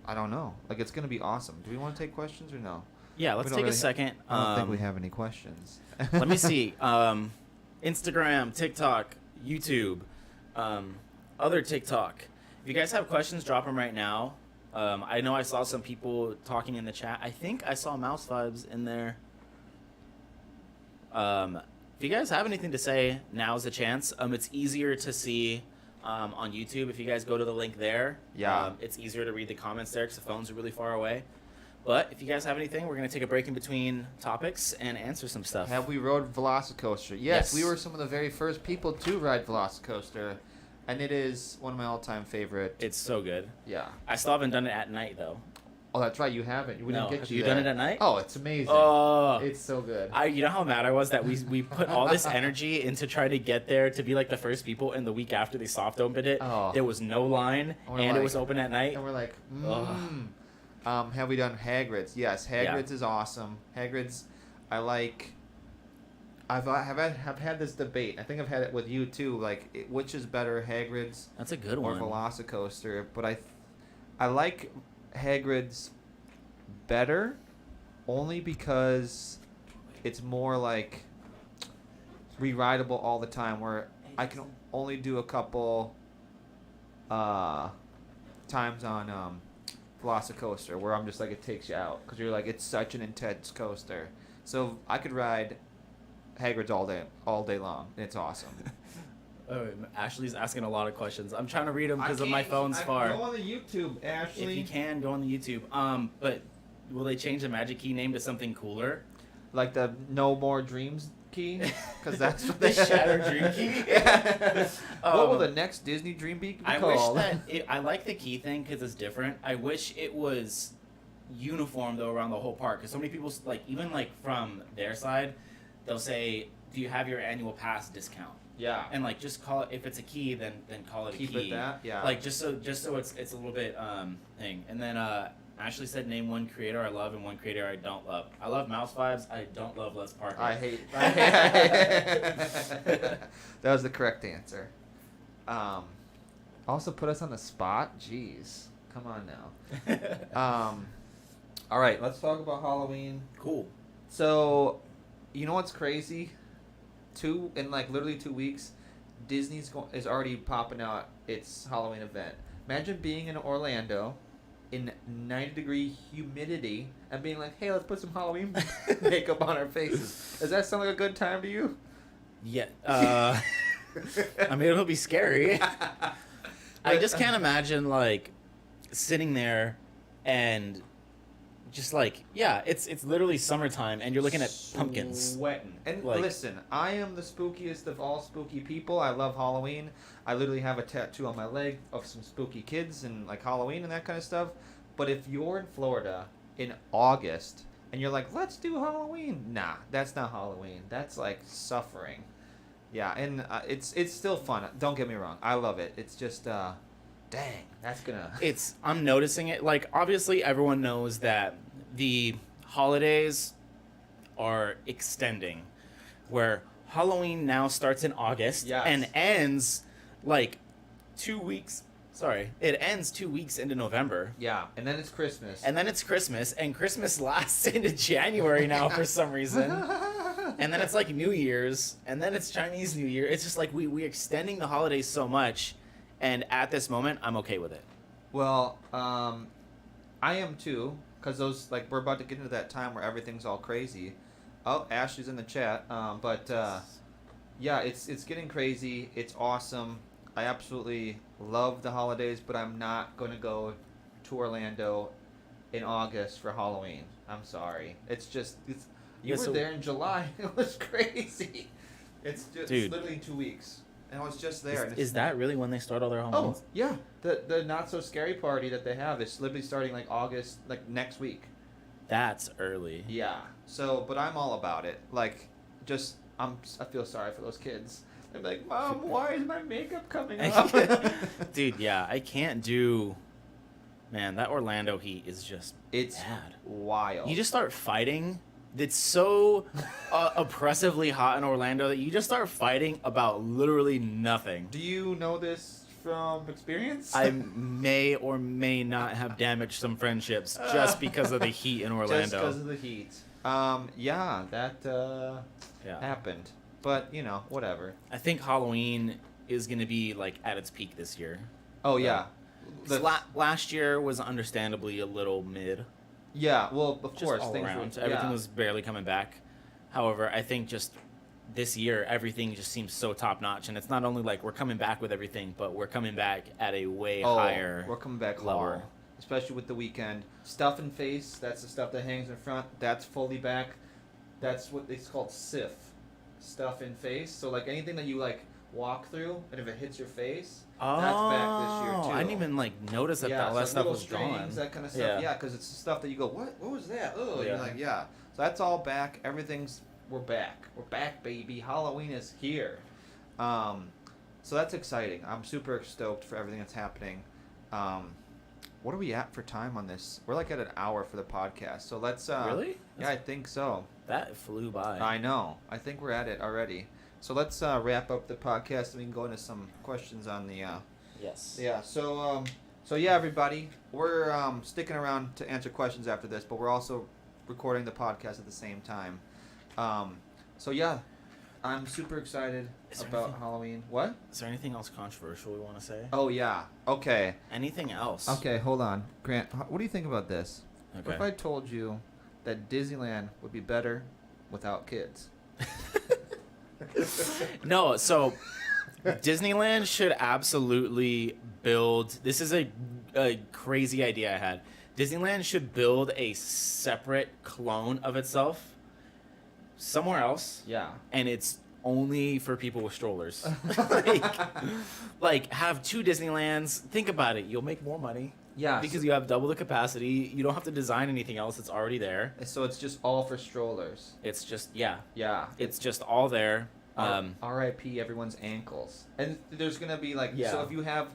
I don't know. Like, it's gonna be awesome. Do we want to take questions or no? Yeah, let's We don't take really a second. I don't think we have any questions. Let me see. Instagram, TikTok, YouTube, other TikTok. If you guys have questions, drop them right now. I know I saw some people talking in the chat. I think I saw Mouse Vibes in there. If you guys have anything to say, now's the chance. It's easier to see on YouTube if you guys go to the link there. Yeah. It's easier to read the comments there because the phones are really far away. But if you guys have anything, we're going to take a break in between topics and answer some stuff. Have we rode Velocicoaster? Yes, we were some of the very first people to ride Velocicoaster, and it is one of my all-time favorite. It's so good. Yeah. I still haven't done it at night, though. Oh, that's right. You haven't. We didn't get have you you there. done it at night? Oh, it's amazing. Oh. It's so good. You know how mad I was that we put all this energy into trying to get there to be like the first people, and the week after they soft opened it, there was no line, and it was open at night. And we're like, have we done Hagrid's? Yes, Hagrid's is awesome. Hagrid's, I like. I've had this debate. I think I've had it with you too. Like, which is better, Hagrid's? That's a good or one. Velocicoaster? But I like Hagrid's better, only because it's more like re-rideable all the time. Where I can only do a couple times on Velocicoaster, where I'm just like, it takes you out because you're like, it's such an intense coaster. So I could ride Hagrid's all day long. It's awesome. Oh, Ashley's asking a lot of questions. I'm trying to read them because my phone's far. Go on the YouTube, Ashley. If you can, go on the YouTube. But will they change the Magic Key name to something cooler? Like the No More Dreams key? Because that's what the Shattered Dream Key? Yeah. What will the next Disney Dream be called? I wish that I like the key thing because it's different. I wish it was uniform though around the whole park, because so many people, like, even like from their side, they'll say, "Do you have your annual pass discount?" Yeah. And like, just call it, if it's a key, then call it a key. Keep it that, yeah. Like, just so it's a little bit thing. And then Ashley said, name one creator I love and one creator I don't love. I love Mouse Vibes. I don't love Les Parker. I hate. That was the correct answer. Also put us on the spot. Jeez, come on now. All right, let's talk about Halloween. Cool. So, you know what's crazy? In literally 2 weeks, Disney's is already popping out its Halloween event. Imagine being in Orlando in 90-degree humidity and being like, "Hey, let's put some Halloween makeup on our faces." Does that sound like a good time to you? Yeah. I mean, it'll be scary. I just can't imagine like sitting there and just like, yeah, it's literally summertime and you're looking at pumpkins. Sweating. And like, listen, I am the spookiest of all spooky people. I love Halloween. I literally have a tattoo on my leg of some spooky kids and like Halloween and that kind of stuff. But if you're in Florida in August and you're like, "Let's do Halloween," nah, that's not Halloween. That's like suffering. Yeah, and it's still fun. Don't get me wrong. I love it. It's just dang, that's gonna... I'm noticing it. Like, obviously, everyone knows that the holidays are extending, where Halloween now starts in August and ends, like, 2 weeks... Sorry. It ends 2 weeks into November. Yeah, and then it's Christmas. And Christmas lasts into January now for some reason. And then it's, like, New Year's, and then it's Chinese New Year. It's just, like, we're extending the holidays so much... And at this moment, I'm okay with it. Well, I am too, because we're about to get into that time where everything's all crazy. Oh, Ashley's in the chat. Yeah, it's getting crazy. It's awesome. I absolutely love the holidays, but I'm not going to go to Orlando in August for Halloween. I'm sorry. You were there in July. It was crazy. It's literally 2 weeks. And I was just there. Is that really when they start all their Halloween? Oh, yeah. The Not So Scary party that they have is literally starting like August, like next week. That's early. Yeah. So, but I'm all about it. Like, I feel sorry for those kids. They're like, "Mom, why is my makeup coming off?" Dude, yeah, I can't do... Man, that Orlando heat is just bad. Wild. You just start fighting... It's so oppressively hot in Orlando that you just start fighting about literally nothing. Do you know this from experience? I may or may not have damaged some friendships just because of the heat in Orlando. Just because of the heat. Yeah, that happened. But whatever. I think Halloween is going to be like at its peak this year. Oh yeah. Last year was understandably a little mid. Yeah, well, of Just course, all things around. were. Everything Yeah. was barely coming back. However, I think just this year, everything just seems so top notch, and it's not only like we're coming back with everything, but we're coming back at a way higher. We're coming back level. hard, especially with the weekend. Stuff and face, that's the stuff that hangs in front. That's fully back. That's what it's called SIF, stuff in face. So like anything that you like walk through, and if it hits your face, that's back this year too. I didn't even like notice that all that stuff little was strings, gone. that kind of stuff. Yeah, because it's the stuff that you go, what was that? Oh, Yeah. you're like, yeah. So that's all back. We're back. We're back, baby. Halloween is here. So that's exciting. I'm super stoked for everything that's happening. What are we at for time on this? We're like at an hour for the podcast. So let's. Really? Yeah, I think so. That flew by. I know. I think we're at it already. So let's wrap up the podcast and we can go into some questions on the. Yes. Yeah. So yeah, everybody, we're sticking around to answer questions after this, but we're also recording the podcast at the same time. So yeah, I'm super excited about Halloween. What? Is there anything else controversial we want to say? Oh yeah. Okay. Anything else? Okay, hold on, Grant. What do you think about this? Okay. What if I told you that Disneyland would be better without kids? No, so Disneyland should absolutely build. This is a crazy idea I had. Disneyland should build a separate clone of itself somewhere else. Yeah. And it's only for people with strollers. like have 2 Disneylands. Think about it. You'll make more money. Yeah. Because you have double the capacity. You don't have to design anything else. It's already there. So it's just all for strollers. It's just, yeah. Yeah. It's just all there. R.I.P. everyone's ankles. And there's going to be like, Yeah. so if you have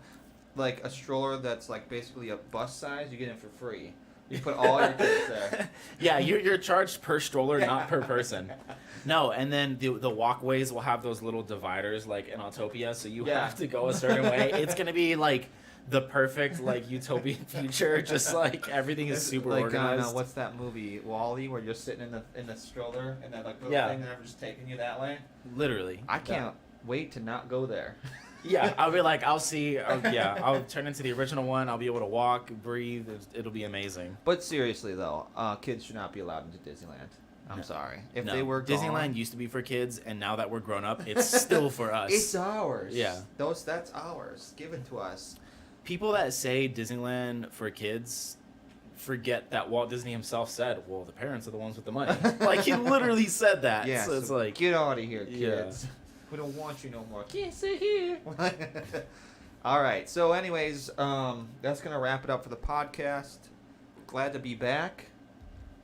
like a stroller that's like basically a bus size, you get it for free. You put all your kids there. Yeah, you're charged per stroller, not per person. No, and then the walkways will have those little dividers like in Autopia, so you have to go a certain way. It's going to be like the perfect like utopian future, just like everything is super like, organized. what's that movie, Wall-E, where you're sitting in the stroller and that like little Yeah. thing and they're just taking you that way? Literally. I can't wait to not go there. Yeah, I'll be like, I'll turn into the original one. I'll be able to walk, breathe. It'll be amazing. But seriously though, kids should not be allowed into Disneyland. I'm sorry. If they were Disneyland gone, used to be for kids, and now that we're grown up, it's still for us. it's ours. Yeah. That's ours. Give it to us. People that say Disneyland for kids forget that Walt Disney himself said, well, the parents are the ones with the money. Like, he literally said that. Yeah, So it's so like, get out of here, kids. Yeah. We don't want you no more. Can't sit here. All right. So, anyways, that's gonna wrap it up for the podcast. Glad to be back.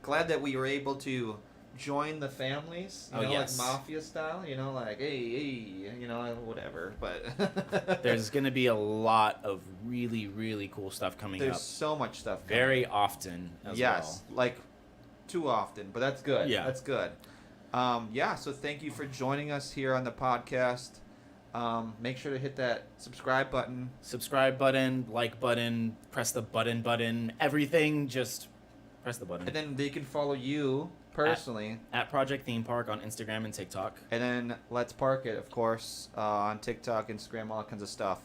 Glad that we were able to join the families. You know, yes. like mafia style. You know, like hey, you know, whatever. But there's going to be a lot of really, really cool stuff coming there's up. so much stuff. Coming. Very often as yes, like too often, but that's good. Yeah. That's good. Yeah, so thank you for joining us here on the podcast. Make sure to hit that subscribe button. Subscribe button, like button, press the button, everything, just press the button. And then they can follow you personally. At Project Theme Park on Instagram and TikTok. And then Let's Park It, of course, on TikTok, Instagram, all kinds of stuff.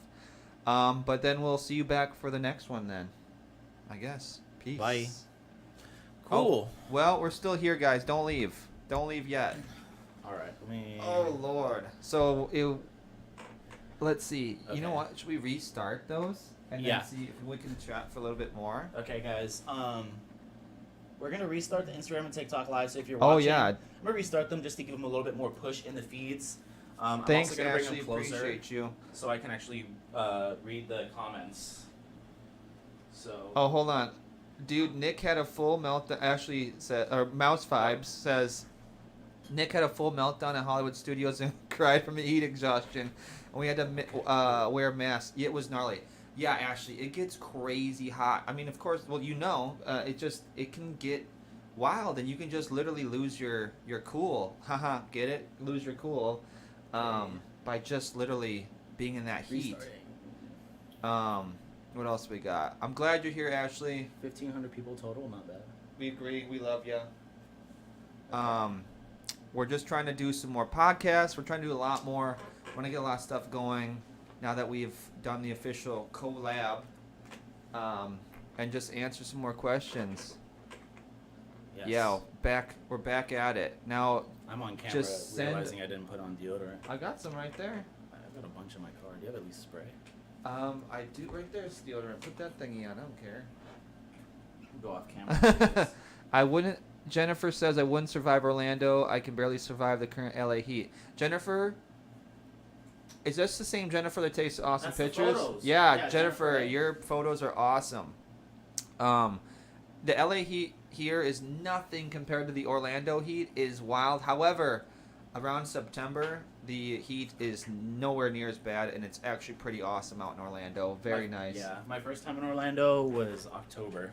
But then we'll see you back for the next one then, I guess. Peace. Bye. Cool. Oh, well, we're still here, guys. Don't leave. Don't leave yet. All right. Let me... Oh, Lord. So, let's see. Okay. You know what? Should we restart those? And Yeah. then see if we can chat for a little bit more? Okay, guys. We're going to restart the Instagram and TikTok live, so if you're Oh, watching... yeah. I'm going to restart them just to give them a little bit more push in the feeds. Thanks, I'm also going to bring Ashley. them closer Appreciate you. so I can actually read the comments. So... Oh, hold on. Dude, Nick had a full meltdown. Ashley said, or Mouse Vibes says, Nick had a full meltdown at Hollywood Studios and cried from heat exhaustion. And we had to wear masks. It was gnarly. Yeah, Ashley, it gets crazy hot. I mean, of course, well, it can get wild, and you can just literally lose your cool. Haha, get it? Lose your cool by just literally being in that heat. What else we got? I'm glad you're here, Ashley. 1,500 people total, not bad. We agree. We love you. We're just trying to do some more podcasts. We're trying to do a lot more. We're going to get a lot of stuff going now that we've done the official collab. And just answer some more questions. Yes. Yeah, we're back at it. Now, I'm on camera just realizing I didn't put on deodorant. I got some right there. I've got a bunch in my car. Do you have at least spray? I do right there's deodorant. Put that thingy on. I don't care. Go off camera. I wouldn't. Jennifer says I wouldn't survive Orlando. I can barely survive the current LA heat. Jennifer, is this the same Jennifer that takes awesome That's the pictures? photos. Yeah, Yeah, Jennifer, Jennifer. your photos are awesome. The LA heat here is nothing compared to the Orlando heat. Is wild. However, around September, the heat is nowhere near as bad, and it's actually pretty awesome out in Orlando. Very nice. Yeah, my first time in Orlando was October.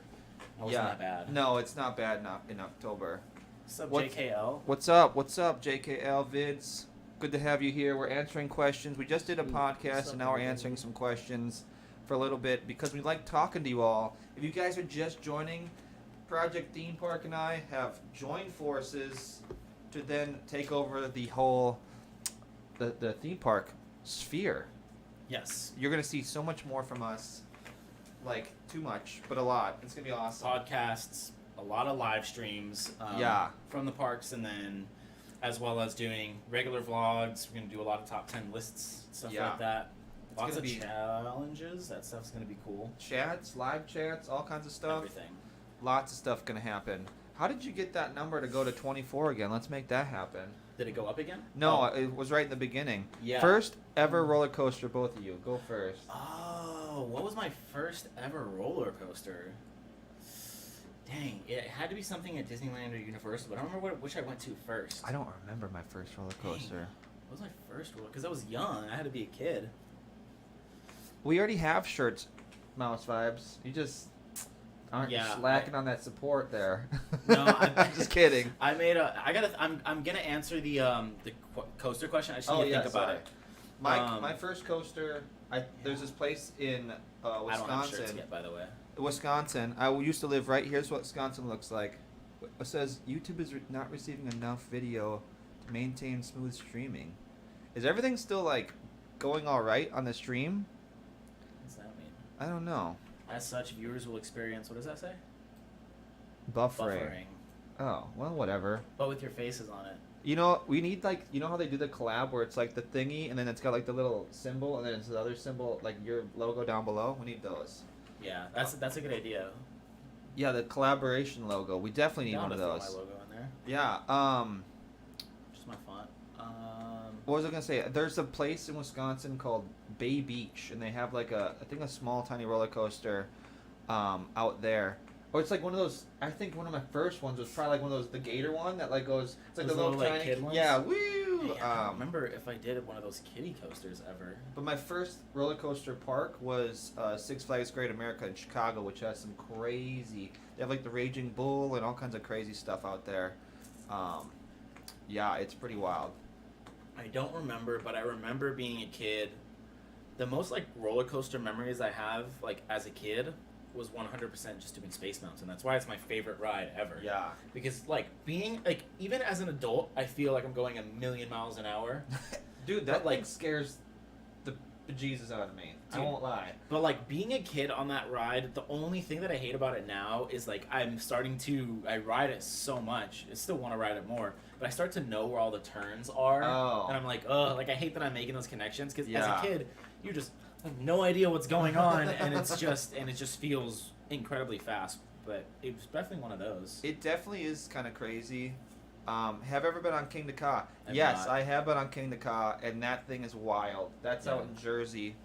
It wasn't that bad. No, it's not bad in October. What's up, What's- JKL? What's up? What's up, JKL Vids? Good to have you here. We're answering questions. We just did a podcast, and now we're answering some questions for a little bit because we like talking to you all. If you guys are just joining, Project Theme Park and I have joined forces to then take over the whole the theme park sphere. Yes. You're gonna see so much more from us, like too much, but a lot. It's gonna be awesome. Podcasts, a lot of live streams. Yeah. From the parks, and then as well as doing regular vlogs. We're gonna do a lot of top 10 lists, stuff Yeah. like that. It's Lots gonna of be- challenges. That stuff's gonna be cool. Chats, live chats, all kinds of stuff. Everything. Lots of stuff gonna happen. How did you get that number to go to 24 again? Let's make that happen. Did it go up again? No, Oh. it was right in the beginning. Yeah. First ever roller coaster, both of you. Go first. Oh, what was my first ever roller coaster? Dang, it had to be something at Disneyland or Universal, but I don't remember which I went to first. I don't remember my first roller coaster. What was my first roller? Because I was young. I had to be a kid. We already have shirts, Mouse Vibes. You just aren't Yeah, slacking on that support there. No, I'm just kidding. I made a. I gotta. I'm gonna answer the coaster question. I just need to think about it. My first coaster. There's this place in I don't have shirts Wisconsin. yet, by the way. Wisconsin. I used to live right. Here's what Wisconsin looks like. It says YouTube is not receiving enough video to maintain smooth streaming. Is everything still like going all right on the stream? What's that mean? I don't know. As such, viewers will experience. What does that say? Buffering. Oh well, whatever. But with your faces on it. You know, we need like how they do the collab where it's like the thingy and then it's got like the little symbol and then it's the other symbol like your logo down below. We need those. Yeah, that's a good idea. Yeah, the collaboration logo. We definitely need Down one of to throw those. my logo in there. Yeah. Just my font. What was I gonna say? There's a place in Wisconsin called Bay Beach, and they have like I think a small tiny roller coaster, out there. Or it's like one of those. I think one of my first ones was probably like one of those, the Gator one that like goes. It's like Those the little little, like, tiny kid ones? Yeah, woo. Hey, I don't remember if I did one of those kiddie coasters ever. But my first roller coaster park was Six Flags Great America in Chicago, which has some crazy. They have like the Raging Bull and all kinds of crazy stuff out there. Yeah, it's pretty wild. I don't remember, but I remember being a kid. The most like roller coaster memories I have like as a kid was 100% just doing Space Mountain. That's why it's my favorite ride ever. Yeah. Because like being like even as an adult, I feel like I'm going 1,000,000 miles an hour. Dude, But, that like- like scares the bejesus out of me. I Dude. won't lie. But like being a kid on that ride, the only thing that I hate about it now is like I ride it so much. I still want to ride it more, but I start to know where all the turns are, Oh. and I'm like, ugh, like I hate that I'm making those connections because Yeah. as a kid, you just have no idea what's going on, and it just feels incredibly fast. But it was definitely one of those. It definitely is kind of crazy. Have ever been on King to Ka? I've Yes, not. I have been on King to Ka, and that thing is wild. That's out Yeah. in Jersey.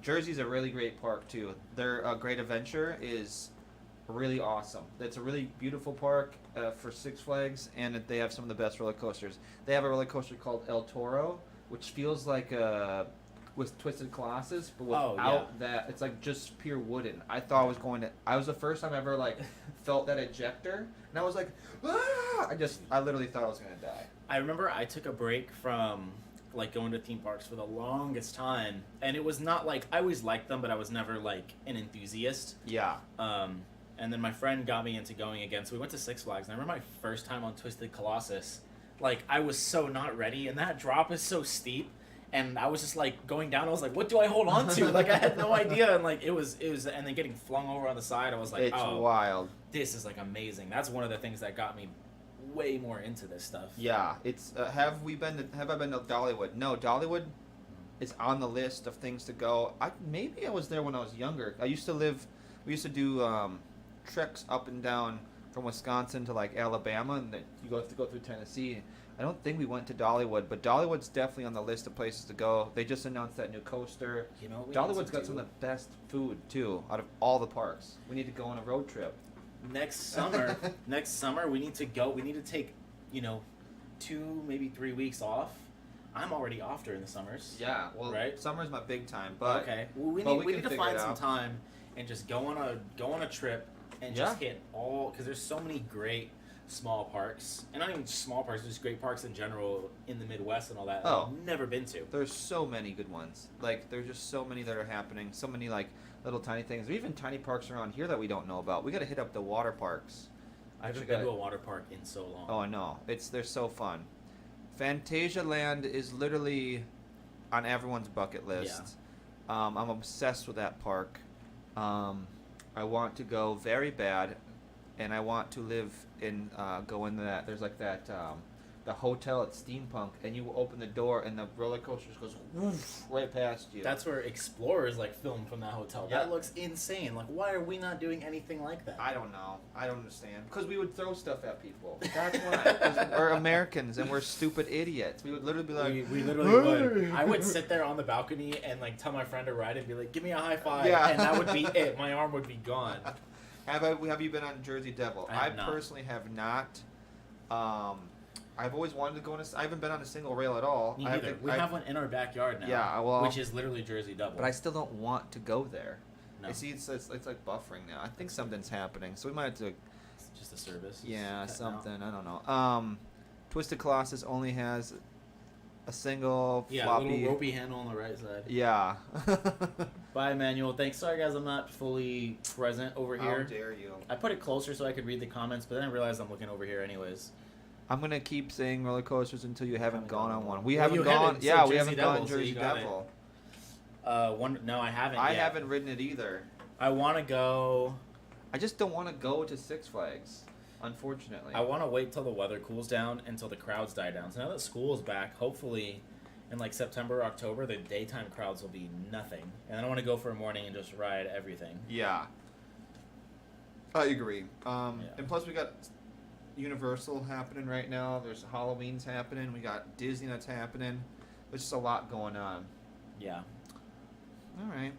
Jersey's a really great park too. Their Great Adventure is really awesome. It's a really beautiful park for Six Flags, and they have some of the best roller coasters. They have a roller coaster called El Toro, which feels like with Twisted Colossus, but without Oh, yeah. that, it's like just pure wooden. I thought I was the first time I ever like felt that ejector, and I was like, ah! I literally thought I was gonna die. I remember I took a break from like going to theme parks for the longest time, and it was not like I always liked them, but I was never like an enthusiast. Yeah. And then my friend got me into going again, so we went to Six Flags, and I remember my first time on Twisted Colossus. like I was so not ready, and that drop is so steep. And I was just like going down. I was like, "What do I hold on to?" Like I had no idea. And like it was, and then getting flung over on the side. I was like, It's "Oh, wild. this is like amazing." That's one of the things that got me way more into this stuff. Yeah, it's have I been to Dollywood? No, Dollywood is on the list of things to go. Maybe I was there when I was younger. We used to do treks up and down from Wisconsin to like Alabama, and then you have to go through Tennessee. I don't think we went to Dollywood, but Dollywood's definitely on the list of places to go. They just announced that new coaster. You know, Dollywood's got some of the best food too out of all the parks. We need to go on a road trip. Next summer we need to go. We need to take, 2 maybe 3 weeks off. I'm already off during the summers. Yeah, well, right? Summer's my big time, but okay. Well, we need to find some time and just go on a trip and just hit all, because there's so many great small parks, and not even small parks, just great parks in general in the Midwest and all that. Oh. I've never been to. There's so many good ones. Like, there's just so many that are happening. So many, like, little tiny things. There's even tiny parks around here that we don't know about. We got to hit up the water parks. I haven't been to a water park in so long. Oh, I know. They're so fun. Fantasia Land is literally on everyone's bucket list. Yeah. I'm obsessed with that park. I want to go very bad, and I want to live go into that. There's like that, the hotel at Steampunk, and you open the door, and the roller coaster just goes woof, right past you. That's where Explorers filmed from that hotel. Yeah. That looks insane. Like, why are we not doing anything like that? I don't know. I don't understand. Because we would throw stuff at people. That's why. 'Cause we're Americans, and we're stupid idiots. We would literally be like... We literally would. I would sit there on the balcony and tell my friend to ride and be like, "Give me a high five." Yeah. And that would be it. My arm would be gone. Have you been on Jersey Devil? I personally have not. I've always wanted to go on I haven't been on a single rail at all. Me neither. We have one in our backyard now. Yeah, well, which is literally Jersey Double. But I still don't want to go there. No. I see it's like buffering now. I think something's happening, so we might have to. It's just a service. Yeah, something. I don't know. Twisted Colossus only has a single floppy. Yeah, a little ropey handle on the right side. Yeah. Bye, Emmanuel. Thanks. Sorry, guys, I'm not fully present over here. How dare you? I put it closer so I could read the comments, but then I realized I'm looking over here anyways. I'm gonna keep saying roller coasters until you haven't gone on one. We Well, haven't gone. haven't, Yeah, so we haven't Devil, gone so Jersey you got Devil. No, I haven't. I yet. haven't ridden it either. I want to go. I just don't want to go to Six Flags, unfortunately. I want to wait till the weather cools down until the crowds die down. So now that school's back, hopefully in September, October, the daytime crowds will be nothing. And then I want to go for a morning and just ride everything. Yeah. I agree. And plus we got Universal happening right now. There's Halloween's happening. We got Disney that's happening. There's just a lot going on. Yeah. All right.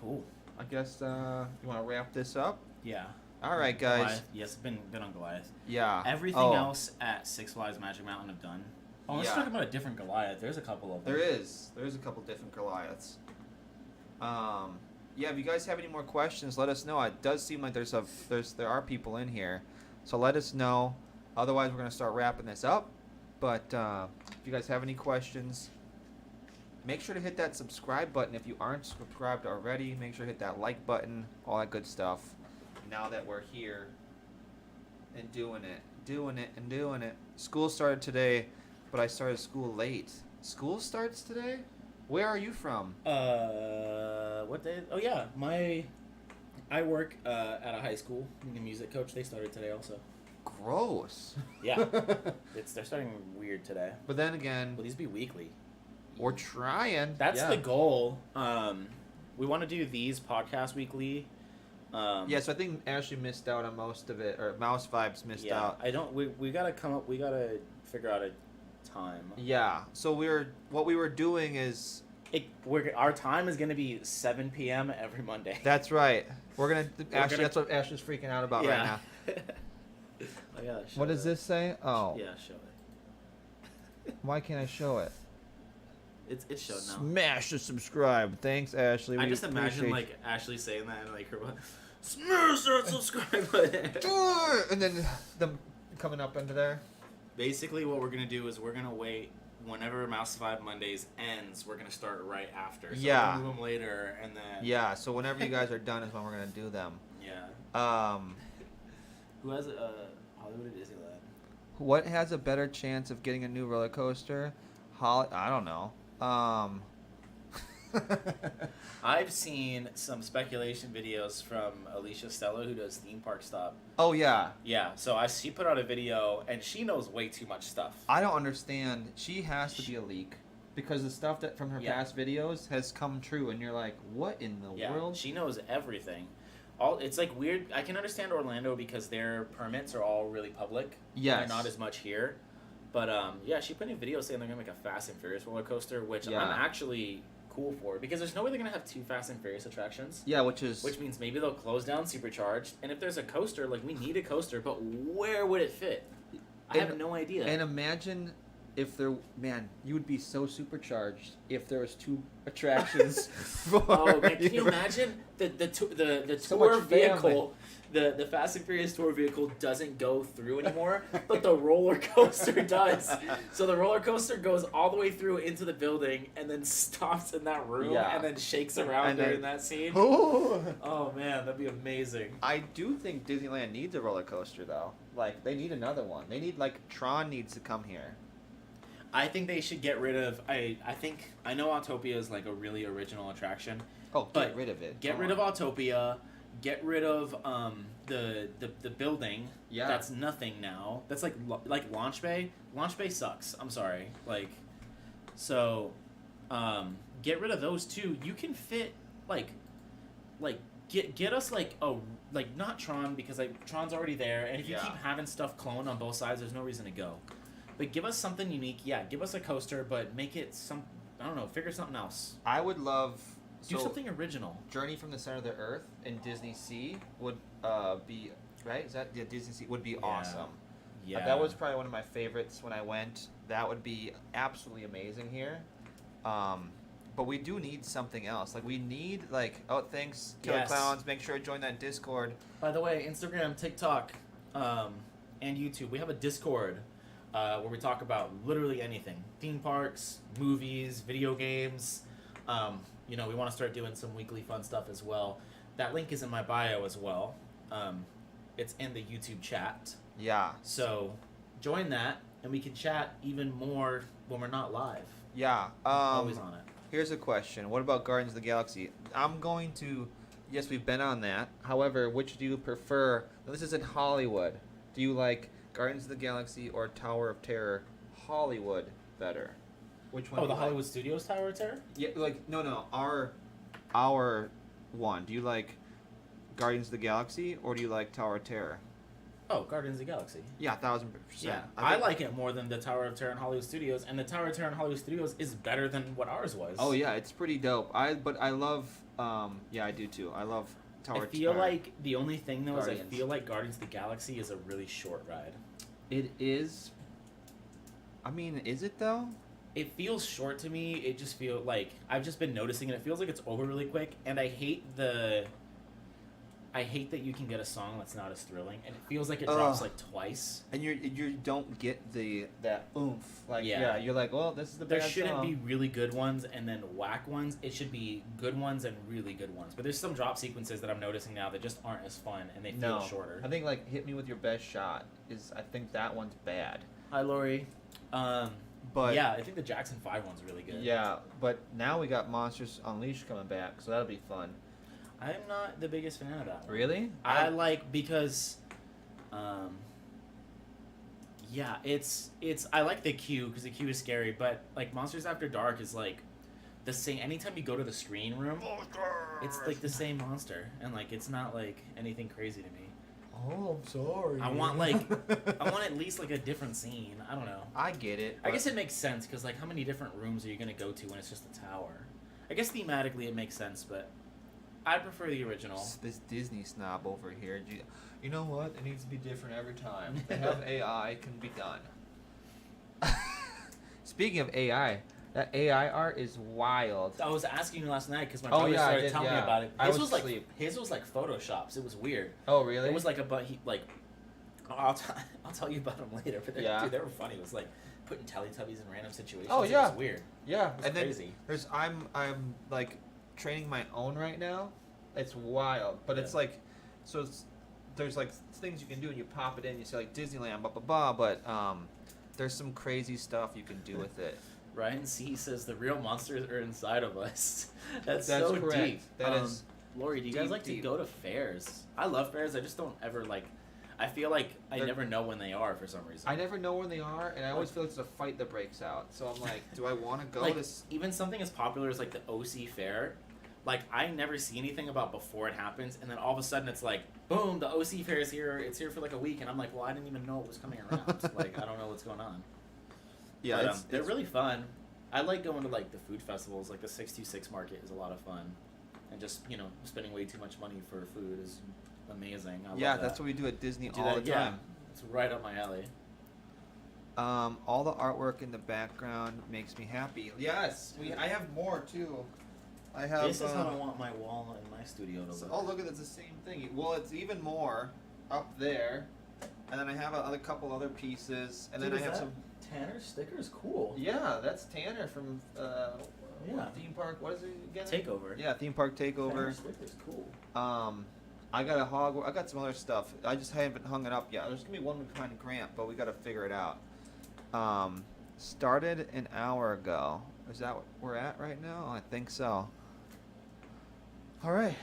Cool. I guess you want to wrap this up? Yeah. All right, guys. Goliath. Yes, been on Goliath. Yeah. Everything else at Six Flags Magic Mountain I've done. Oh, let's talk about a different Goliath. There's a couple of them. There's a couple different Goliaths. Yeah, if you guys have any more questions, let us know. It does seem like there are people in here, so let us know. Otherwise, we're gonna start wrapping this up. But if you guys have any questions, make sure to hit that subscribe button. If you aren't subscribed already, make sure to hit that like button, all that good stuff. Now that we're here and doing it. School started today, but I started school late. School starts today? Where are you from? What day? Oh yeah, I work at a high school. Being a music coach. They started today also. Gross. Yeah, they're starting weird today. But then again, Will these be weekly? we're trying. That's the goal. We want to do these podcasts weekly. Yeah, so I think Ashley missed out on most of it, or Mouse Vibes missed out. I don't. We gotta come up. We gotta figure out a time. Yeah. So what we were doing is. Our time is gonna be 7 p.m. every Monday. That's right. That's what Ashley's freaking out about right now. What does this say? Oh. Yeah, show it. Why can't I show it? It's showed now. Smash the subscribe. Thanks, Ashley. I just imagine Ashley saying that and her smash that subscribe button. And then them coming up into there. Basically, what we're gonna do is we're gonna wait. Whenever Mouse 5 Mondays ends, we're gonna start right after. So we'll move them later, and then. Yeah. So whenever you guys are done is when we're gonna do them. Yeah. Who has Hollywood or Disneyland? What has a better chance of getting a new roller coaster? I don't know. I've seen some speculation videos from Alicia Stella, who does Theme Park Stop. Oh yeah. Yeah, so she put out a video, and she knows way too much stuff. I don't understand. She has to be a leak because the stuff that from her past videos has come true, and you're like, what in the world? She knows everything. It's like weird. I can understand Orlando because their permits are all really public. Yes. They're not as much here. But she put in videos saying they're gonna make a Fast and Furious roller coaster, which I'm actually cool for because there's no way they're gonna have 2 Fast and Furious attractions. Yeah, which means maybe they'll close down Supercharged, and if there's a coaster, like we need a coaster, but where would it fit? I have no idea. And imagine if you would be so supercharged if there was 2 attractions. Oh man, can you imagine the tour vehicle? The Fast and Furious tour vehicle doesn't go through anymore, but the roller coaster does. So the roller coaster goes all the way through into the building and then stops in that room and then shakes around during that scene. Oh man, that'd be amazing. I do think Disneyland needs a roller coaster though. Like they need another one. They need Tron needs to come here. I think they should get rid of. I know Autopia is like a really original attraction. Oh, get rid of it. Get rid of Autopia. Get rid of the building. Yeah. That's nothing now. That's like Launch Bay. Launch Bay sucks. I'm sorry. So, get rid of those 2. You can fit get us not Tron because Tron's already there, and if you keep having stuff cloned on both sides, there's no reason to go. But give us something unique. Yeah, give us a coaster, but make it I don't know, figure something else. I would love... Do something original. Journey from the Center of the Earth in Disney Sea would be... Right? Is that... Yeah, Disney Sea would be awesome. Yeah. That was probably one of my favorites when I went. That would be absolutely amazing here. But we do need something else. We need, thanks, Killer Clowns. Make sure to join that Discord. By the way, Instagram, TikTok, and YouTube, we have a Discord where we talk about literally anything. Theme parks, movies, video games. We want to start doing some weekly fun stuff as well. That link is in my bio as well. It's in the YouTube chat. Yeah. So join that, and we can chat even more when we're not live. Yeah. Always on it. Here's a question. What about Guardians of the Galaxy? I'm going to... Yes, we've been on that. However, which do you prefer? Now, this is in Hollywood. Do you like Guardians of the Galaxy or Tower of Terror Hollywood better? Which one? Oh, the Hollywood Studios Tower of Terror? Yeah, no, our one. Do you like Guardians of the Galaxy or do you like Tower of Terror? Oh, Guardians of the Galaxy. Yeah, 1000%. Yeah, I like it more than the Tower of Terror in Hollywood Studios, and the Tower of Terror in Hollywood Studios is better than what ours was. Oh yeah, it's pretty dope. I love. I do too. I love Tower of Terror. I feel like the only thing though is I feel like Guardians of the Galaxy is a really short ride. It is. I mean, is it though? It feels short to me. It just feels like I've just been noticing it. It feels like it's over really quick, and I hate that you can get a song that's not as thrilling, and it feels like it drops twice. And you don't get that oomph. You're like, well, this is the bad There shouldn't song. be really good ones and then whack ones. It should be good ones and really good ones. But there's some drop sequences that I'm noticing now that just aren't as fun, and they feel shorter. I think Hit Me With Your Best Shot I think that one's bad. Hi, Lori. But yeah, I think the Jackson 5 one's really good. Yeah, but now we got Monsters Unleashed coming back, so that'll be fun. I'm not the biggest fan of that one. Really? Because I like the queue because the queue is scary, but Monsters After Dark is the same. Anytime you go to the screen room, it's the same monster, and it's not anything crazy to me. Oh, I'm sorry. I want at least a different scene. I don't know. I get it. I guess it makes sense because how many different rooms are you gonna go to when it's just a tower? I guess thematically it makes sense, but I prefer the original. This Disney snob over here. You know what? It needs to be different every time. They have AI, it can be done. Speaking of AI, that AI art is wild. I was asking you last night because my brother started telling me about it. His was Photoshops. It was weird. Oh, really? It was I'll tell you about them later. But dude, they were funny. It was putting Teletubbies in random situations. Oh yeah, it was weird. Yeah, it was crazy. Then I'm training my own right now. It's wild, but it's there's like things you can do and you pop it in. You say like Disneyland, blah blah blah. But there's some crazy stuff you can do with it. Ryan C says the real monsters are inside of us. That's so correct. deep. That is Lori, do you guys deep, like to deep. go to fairs? I love fairs. I just don't ever like. I feel like I They're- never know when they are for some reason. I never know when they are, and I always feel like there's a fight that breaks out. So I'm like, do I want to go like to? even something as popular as like the OC fair. Like I never see anything about before it happens, and then all of a sudden it's like, boom, the OC fair is here. It's here for like a week, and I'm like, well, I didn't even know it was coming around. Like I don't know what's going on. Yeah, But, they're really fun. I like going to like the food festivals. Like the 626 market is a lot of fun, and just spending way too much money for food is amazing. I love yeah, that. that's what we do at Disney Do all that, the time. It's right up my alley. All the artwork in the background makes me happy. Yes, I have more too. I have. This is how I want my wall in my studio to look. Oh, look at it's the same thing. Well, it's even more up there, and then I have a couple other pieces, and Dude, then I is have that some. Tanner sticker is cool. Yeah, that's Tanner from Yeah. theme park. What is it again? Takeover. Yeah, theme park Tanner takeover. sticker is cool. I got I got some other stuff. I just haven't hung it up yet. There's gonna be one behind Grant, but we gotta figure it out. Started an hour ago. Is that what we're at right now? I think so. All right.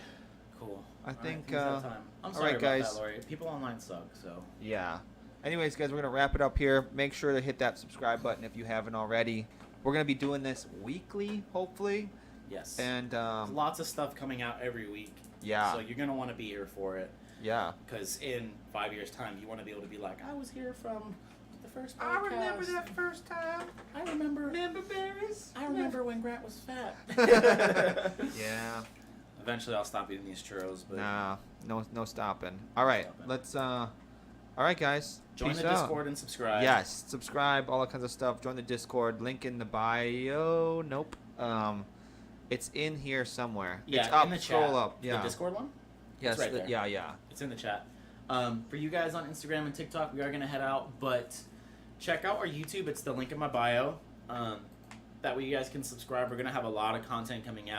Cool. I All right, think, things have time. I'm all sorry right, about guys. that, Lori. People online suck, so. Yeah. Anyways, guys, we're gonna wrap it up here. Make sure to hit that subscribe button if you haven't already. We're gonna be doing this weekly, hopefully. Yes. And lots of stuff coming out every week. yeah, So you're gonna want to be here for it, yeah. because in 5 years' time, you want to be able to be like, I was here from the first podcast. I remember that first time. I remember. Remember berries? I remember when Grant was fat. Yeah. Eventually, I'll stop eating these churros, but Nah, no stopping. All right, stopping. let's. All right, guys. join Peace the out. Discord and subscribe. Yes, subscribe, all that kinds of stuff. Join the Discord. Link in the bio. Nope. It's in here somewhere. Yeah, it's up. in the chat. Scroll up. Yeah. The Discord one? Yes. right there. Yeah. It's in the chat. For you guys on Instagram and TikTok, we are going to head out, but check out our YouTube. It's the link in my bio. That way you guys can subscribe. We're going to have a lot of content coming out.